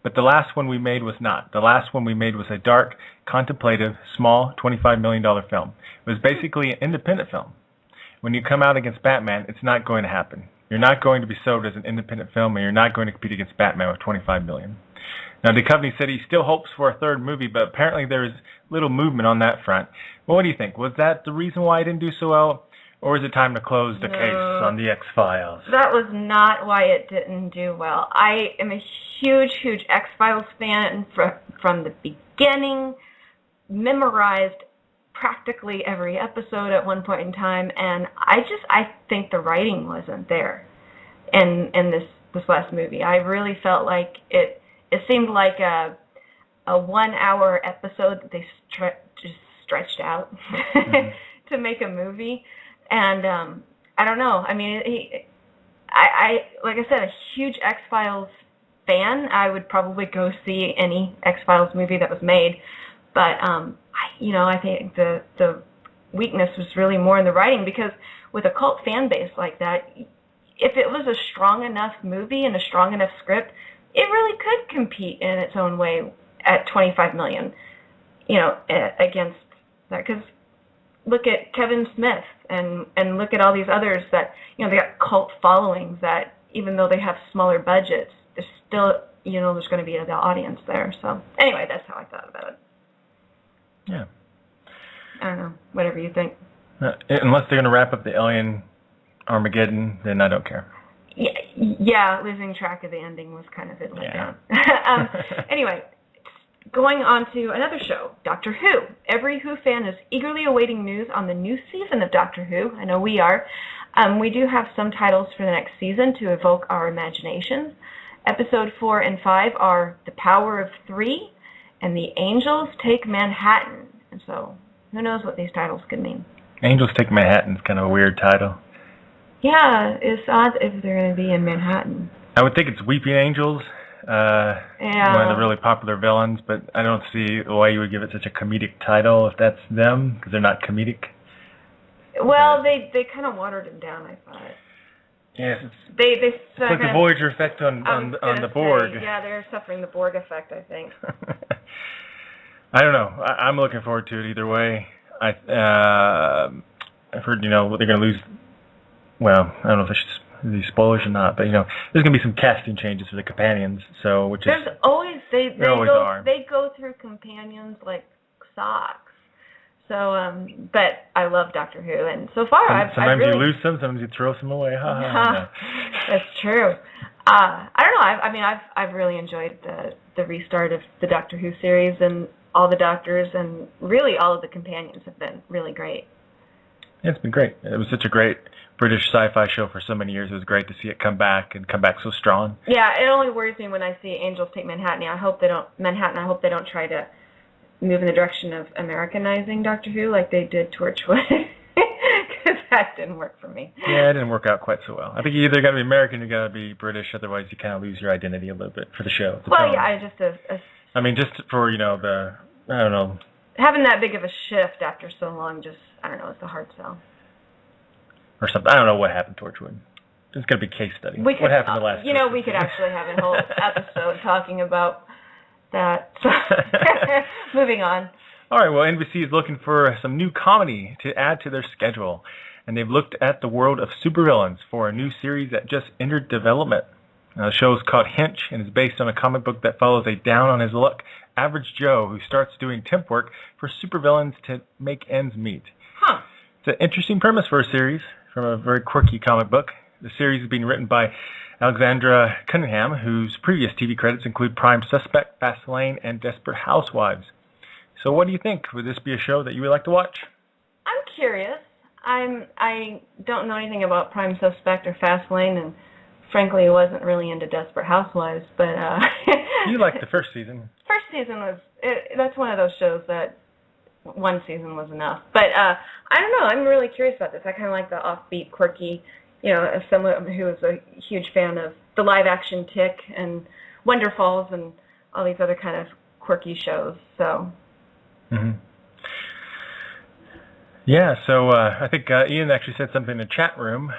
But the last one we made was not. The last one we made was a dark, contemplative, small, $25 million film. It was basically an independent film. When you come out against Batman, it's not going to happen. You're not going to be sold as an independent film, and you're not going to compete against Batman with $25 million. Now, Duchovny said he still hopes for a third movie, but apparently there is little movement on that front. Well, what do you think? Was that the reason why it didn't do so well? Or is it time to close the case on the X-Files? That was not why it didn't do well. I am a huge X-Files fan from the beginning, memorized practically every episode at one point in time, and I think the writing wasn't there in this last movie. I really felt like it seemed like a 1 hour episode that they just stretched out to make a movie. And I don't know. I mean, I like I said, a huge X-Files fan. I would probably go see any X-Files movie that was made. But I think the weakness was really more in the writing, because with a cult fan base like that, if it was a strong enough movie and a strong enough script, it really could compete in its own way at $25 million. Against that, because look at Kevin Smith and look at all these others that, they got cult followings that even though they have smaller budgets, there's still, there's going to be the audience there. So anyway, that's how I thought about it. Yeah. I don't know. Whatever you think. Unless they're going to wrap up the Alien Armageddon, then I don't care. Yeah, losing track of the ending was kind of it let down. Anyway, going on to another show, Doctor Who. Every Who fan is eagerly awaiting news on the new season of Doctor Who. I know we are. We do have some titles for the next season to evoke our imaginations. Episode 4 and 5 are The Power of Three and The Angels Take Manhattan. And so, who knows what these titles could mean. Angels Take Manhattan is kind of a weird title. Yeah, it's odd if they're going to be in Manhattan. I would think it's Weeping Angels. One of the really popular villains, but I don't see why you would give it such a comedic title if that's them, because they're not comedic. Well, they kind of watered him down, I thought. Yes, it's like the Voyager effect on the Borg. Yeah, they're suffering the Borg effect, I think. I don't know. I'm looking forward to it either way. I've heard what they're going to lose. Well, I don't know if I should these spoilers or not, but there's gonna be some casting changes for the companions. So there's always they go through companions like socks. So but I love Doctor Who, and so far sometimes you lose some, sometimes you throw some away. No. That's true. I don't know. I've really enjoyed the restart of the Doctor Who series, and all the Doctors, and really all of the companions have been really great. Yeah, it's been great. It was such a great British sci-fi show for so many years. It was great to see it come back so strong. Yeah, it only worries me when I see Angels Take Manhattan. I hope they don't try to move in the direction of Americanizing Doctor Who like they did Torchwood, because that didn't work for me. Yeah, it didn't work out quite so well. I think you either got to be American or you got to be British. Otherwise, you kind of lose your identity a little bit for the show. Well, yeah, just for the, I don't know. having that big of a shift after so long, just, I don't know, it's a hard sell. Or something. I don't know what happened to Torchwood. It's going to be a case study. What happened the last You know, we could actually have a whole episode talking about that. Moving on. All right, well, NBC is looking for some new comedy to add to their schedule, and they've looked at the world of supervillains for a new series that just entered development. Now, the show is called Hinch and is based on a comic book that follows a down-on-his-luck average Joe who starts doing temp work for supervillains to make ends meet. Huh. It's an interesting premise for a series from a very quirky comic book. The series is being written by Alexandra Cunningham, whose previous TV credits include Prime Suspect, Fastlane, and Desperate Housewives. So what do you think? Would this be a show that you would like to watch? I'm curious. I don't know anything about Prime Suspect or Fastlane, and frankly, I wasn't really into Desperate Housewives. But you liked the first season. First season that's one of those shows that one season was enough. But I don't know. I'm really curious about this. I kind of like the offbeat, quirky. You know, as someone who is a huge fan of the live-action Tick and Wonder Falls and all these other kind of quirky shows. So. Mm-hmm. Yeah, so I think Ian actually said something in the chat room.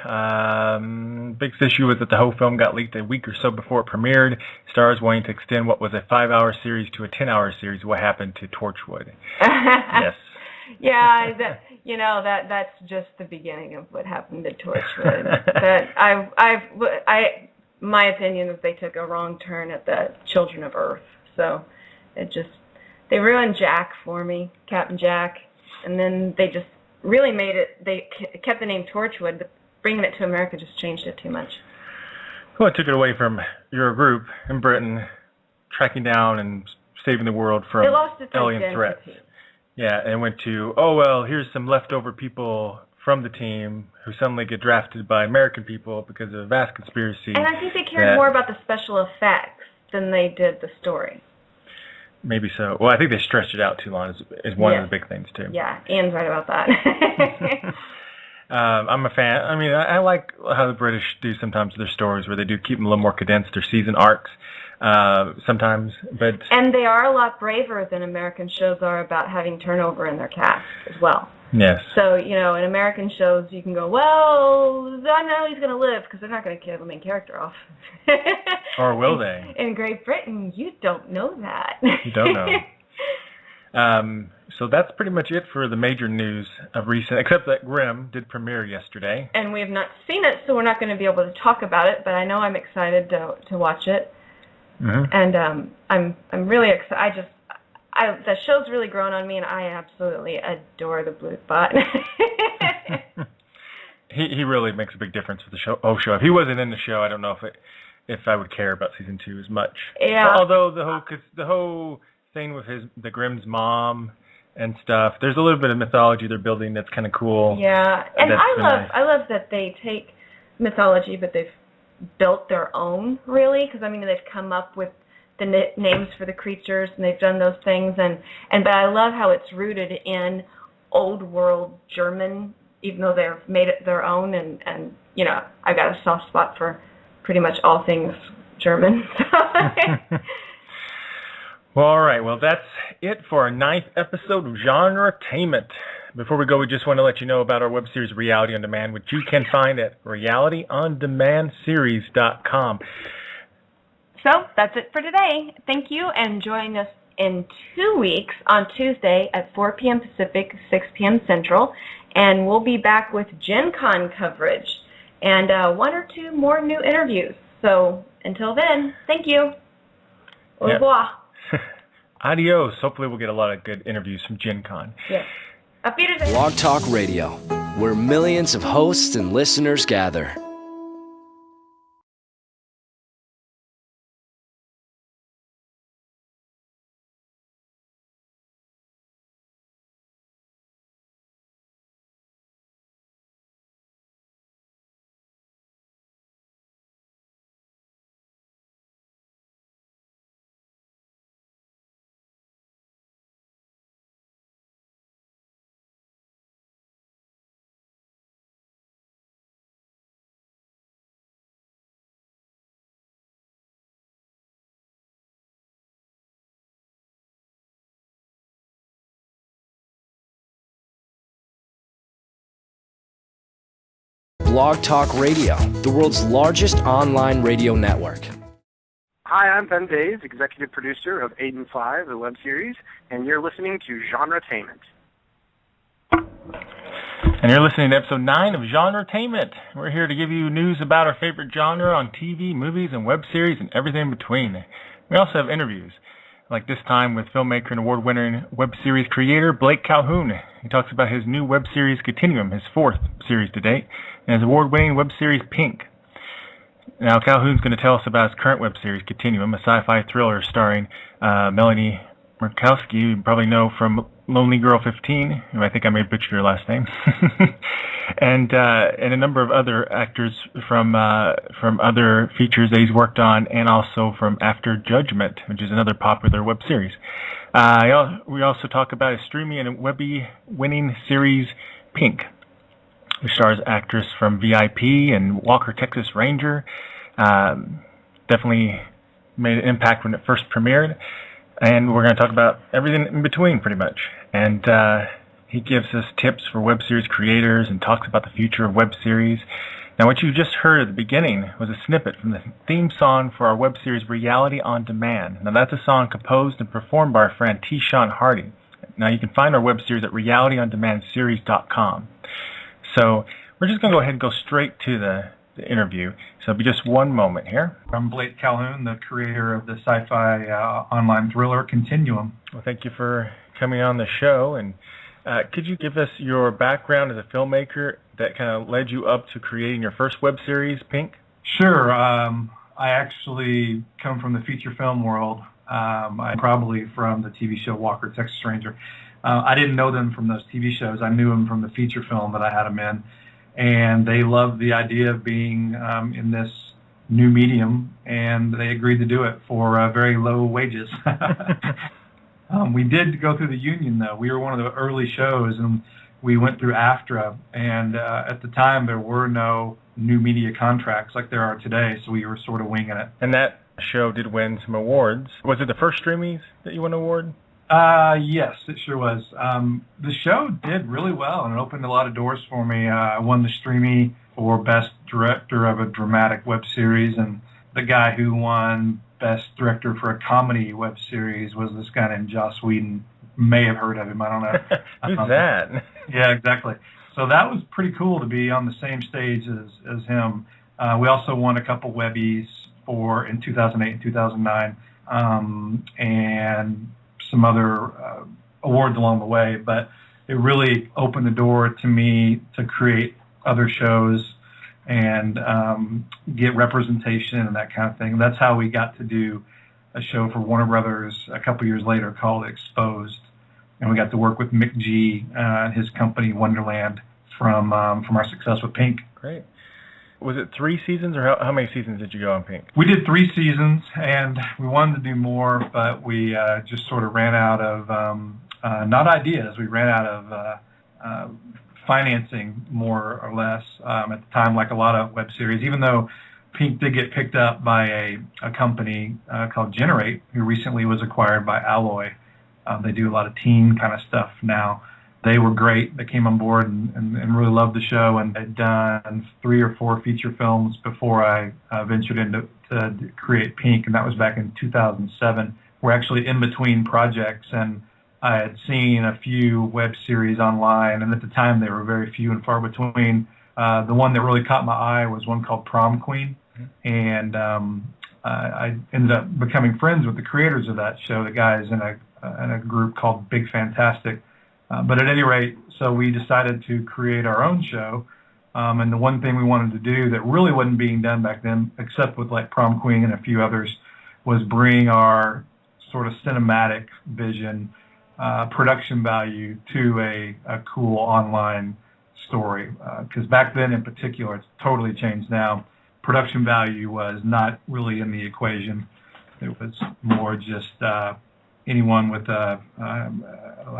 Biggest issue was that the whole film got leaked a week or so before it premiered. Stars wanting to extend what was a 5-hour series to a 10-hour series. What happened to Torchwood? Yes. Yeah, that's just the beginning of what happened to Torchwood. My opinion is they took a wrong turn at the Children of Earth. So they ruined Jack for me, Captain Jack, and then they just really made it. They kept the name Torchwood, but bringing it to America just changed it too much. Well, it took it away from your group in Britain, tracking down and saving the world from alien threats. Yeah, and went to, here's some leftover people from the team who suddenly get drafted by American people because of a vast conspiracy. And I think they cared more about the special effects than they did the story. Maybe so. Well, I think they stretched it out too long is one of the big things, too. Yeah, Ian's right about that. I'm a fan. I mean, I like how the British do sometimes their stories where they do keep them a little more condensed, their season arcs. Sometimes, but... And they are a lot braver than American shows are about having turnover in their cast as well. Yes. So, in American shows, you can go, well, I know he's going to live, because they're not going to kill the main character off. Or will they? In Great Britain, you don't know that. You don't know. So that's pretty much it for the major news of recent, except that Grimm did premiere yesterday. And we have not seen it, so we're not going to be able to talk about it, but I know I'm excited to watch it. Mm-hmm. And I'm really excited. The show's really grown on me, and I absolutely adore the Blue Bot. He really makes a big difference for the show. If he wasn't in the show, I don't know if I would care about season 2 as much. Yeah. Although the whole thing with the Grimm's mom and stuff, there's a little bit of mythology they're building that's kind of cool. Yeah, and I love that they take mythology, but they've built their own, really, because they've come up with the names for the creatures and they've done those things, but I love how it's rooted in old world German, even though they've made it their own, and I've got a soft spot for pretty much all things German. Well, all right. Well, that's it for our 9th episode of Genretainment. Before we go, we just want to let you know about our web series Reality on Demand, which you can find at realityondemandseries.com. So that's it for today. Thank you, and join us in 2 weeks on Tuesday at 4 p.m. Pacific, 6 p.m. Central, and we'll be back with Gen Con coverage and 1 or 2 more new interviews. So until then, thank you. Au revoir. Adios. Hopefully we'll get a lot of good interviews from Gen Con. Yes. Auf Wiedersehen. Blog Talk Radio, where millions of hosts and listeners gather. Blog Talk Radio, the world's largest online radio network. Hi, I'm Ben Days, executive producer of 8 and 5, the web series, and you're listening to Genretainment. And you're listening to episode 9 of Genretainment. We're here to give you news about our favorite genre on TV, movies, and web series, and everything in between. We also have interviews, like this time with filmmaker and award-winning web series creator Blake Calhoun. He talks about his new web series Continuum, his 4th series to date, and his award-winning web series Pink. Now, Calhoun's going to tell us about his current web series Continuum, a sci-fi thriller starring Melanie Merkosky, you probably know from Lonely Girl 15, who I think I may butcher your last name, and a number of other actors from other features that he's worked on, and also from After Judgement, which is another popular web series. We also talk about his Streamy and Webby winning series Pink, which stars actress from V.I.P. and Walker, Texas Ranger. Definitely made an impact when it first premiered. And we're going to talk about everything in between, pretty much. And he gives us tips for web series creators and talks about the future of web series. Now, what you just heard at the beginning was a snippet from the theme song for our web series Reality on Demand. Now, that's a song composed and performed by our friend T. Sean Hardy. Now, you can find our web series at realityondemandseries.com. So we're just going to go ahead and go straight to the interview. So it'll be just one moment here. I'm Blake Calhoun, the creator of the sci-fi online thriller Continuum. Well, thank you for coming on the show. And could you give us your background as a filmmaker that kind of led you up to creating your first web series, Pink? Sure. I actually come from the feature film world. I'm probably from the TV show Walker, Texas Ranger. I didn't know them from those TV shows. I knew them from the feature film that I had them in. And they loved the idea of being in this new medium, and they agreed to do it for very low wages. We did go through the union, though. We were one of the early shows, and we went through AFTRA, and at the time there were no new media contracts like there are today, so we were sort of winging it. And that show did win some awards. Was it the first Streamies that you won an award? Yes, it sure was. The show did really well, and it opened a lot of doors for me. I won the Streamy for Best Director of a Dramatic Web Series, and the guy who won Best Director for a Comedy Web Series was this guy named Joss Whedon. May have heard of him, I don't know. Who's that? Yeah, exactly. So that was pretty cool to be on the same stage as him. We also won a couple Webbies in 2008 and 2009, and some other awards along the way, but it really opened the door to me to create other shows and get representation and that kind of thing. That's how we got to do a show for Warner Brothers a couple years later called Exposed, and we got to work with Mick G and his company Wonderland from our success with Pink. Great. Was it 3 seasons, or how many seasons did you go on Pink? We did 3 seasons, and we wanted to do more, but we just sort of ran out of, not ideas, we ran out of financing, more or less, at the time, like a lot of web series, even though Pink did get picked up by a company called Generate, who recently was acquired by Alloy. They do a lot of teen kind of stuff now. They were great. They came on board and really loved the show, and had done 3 or 4 feature films before I ventured into to create Pink, and that was back in 2007. We're actually in between projects, and I had seen a few web series online, and at the time they were very few and far between. The one that really caught my eye was one called Prom Queen, and I ended up becoming friends with the creators of that show, the guys in a group called Big Fantastic. But at any rate, so we decided to create our own show, and the one thing we wanted to do that really wasn't being done back then, except with like Prom Queen and a few others, was bring our sort of cinematic vision, production value to a cool online story. Because back then in particular, it's totally changed now. Production value was not really in the equation. It was more just anyone with a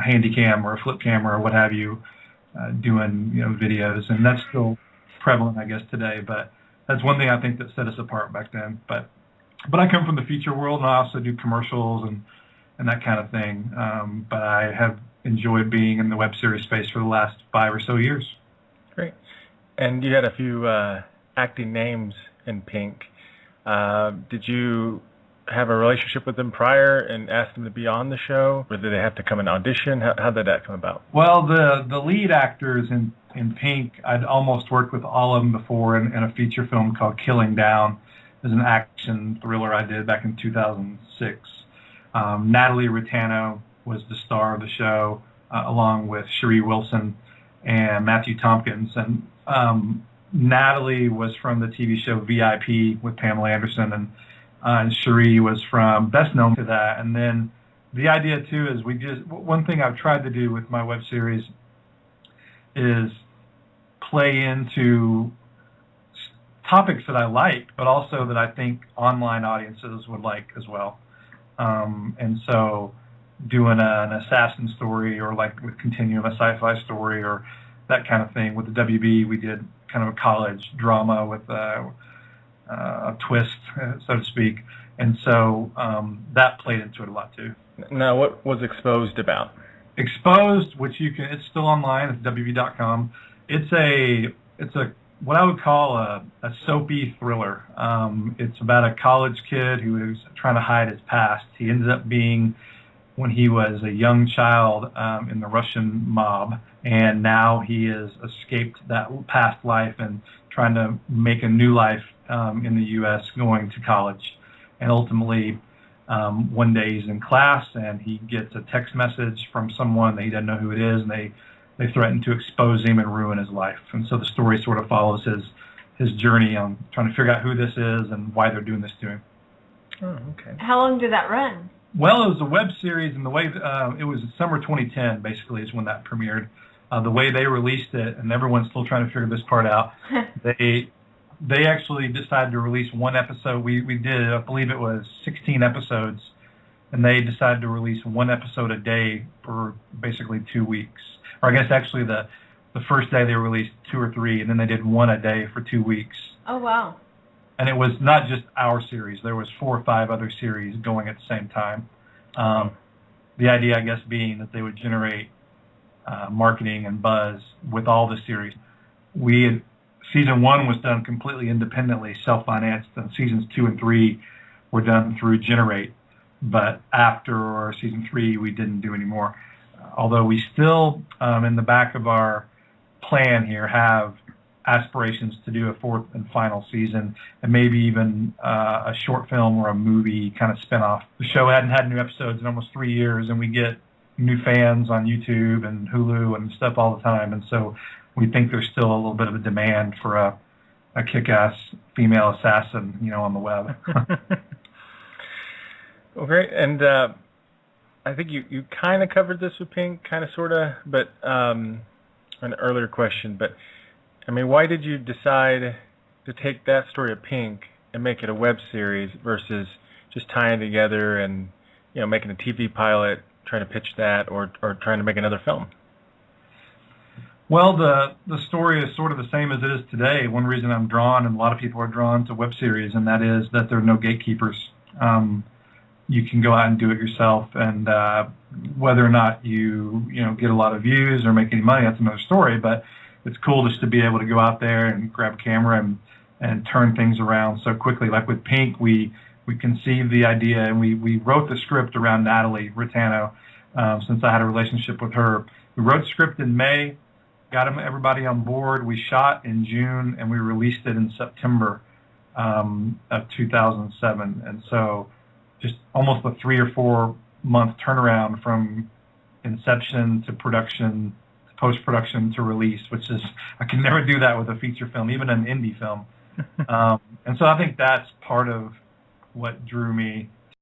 handy cam or a flip camera or what have you doing videos, and that's still prevalent, I guess, today. But that's one thing I think that set us apart back then. But I come from the feature world, and I also do commercials and that kind of thing. But I have enjoyed being in the web series space for the last 5 or so years. Great. And you had a few acting names in Pink. Did you have a relationship with them prior and ask them to be on the show, or did they have to come and audition? How did that come about? Well, the lead actors in Pink, I'd almost worked with all of them before in a feature film called Killing Down. It was an action thriller I did back in 2006. Natalie Raitano was the star of the show, along with Sheree Wilson and Matthew Tompkins. And Natalie was from the TV show V.I.P. with Pamela Anderson, and Sheree was from best known to that. And then the idea too is one thing I've tried to do with my web series is play into topics that I like, but also that I think online audiences would like as well. And so doing an assassin story, or like with Continuum, a sci-fi story, or that kind of thing. With the WB, we did kind of a college drama with a twist, so to speak. And so that played into it a lot too. Now, what was Exposed about? Exposed, which it's still online, it's WB.com. It's a what I would call a soapy thriller. It's about a college kid who is trying to hide his past. He ended up being, when he was a young child, in the Russian mob, and now he has escaped that past life and trying to make a new life in the U.S. going to college. And ultimately, one day he's in class and he gets a text message from someone that he doesn't know who it is, and they threaten to expose him and ruin his life. And so the story sort of follows his journey on trying to figure out who this is and why they're doing this to him. Oh, okay. How long did that run? Well, it was a web series, and the way it was summer 2010, basically, is when that premiered. The way they released it, and everyone's still trying to figure this part out, they actually decided to release one episode. We did, I believe it was 16 episodes, and they decided to release one episode a day for basically 2 weeks. Or I guess actually the first day they released 2 or 3, and then they did one a day for 2 weeks. Oh, wow. And it was not just our series. There was 4 or 5 other series going at the same time. The idea, I guess, being that they would generate marketing and buzz with all the series. Season 1 was done completely independently, self-financed, and seasons 2 and 3 were done through Generate. But after season 3, we didn't do any more. Although we still, in the back of our plan here, have aspirations to do a 4th and final season, and maybe even a short film or a movie kind of spinoff. The show hadn't had new episodes in almost 3 years, and we get new fans on YouTube and Hulu and stuff all the time, and so we think there's still a little bit of a demand for a kick-ass female assassin, on the web. Well, great. And I think you kind of covered this with Pink, kind of, sort of, but an earlier question, but I mean, why did you decide to take that story of Pink and make it a web series versus just tying it together and, making a TV pilot, trying to pitch that, or trying to make another film? Well, the story is sort of the same as it is today. One reason I'm drawn, and a lot of people are drawn to web series, and that is that there are no gatekeepers. You can go out and do it yourself, and whether or not you get a lot of views or make any money, that's another story. But it's cool just to be able to go out there and grab a camera and turn things around so quickly. Like with Pink, we conceived the idea, and we wrote the script around Natalie Raitano, since I had a relationship with her. We wrote the script in May, got everybody on board. We shot in June, and we released it in September of 2007. And so just almost a 3 or 4 month turnaround from inception to production, post-production to release, which is, I can never do that with a feature film, even an indie film. And so I think that's part of what drew me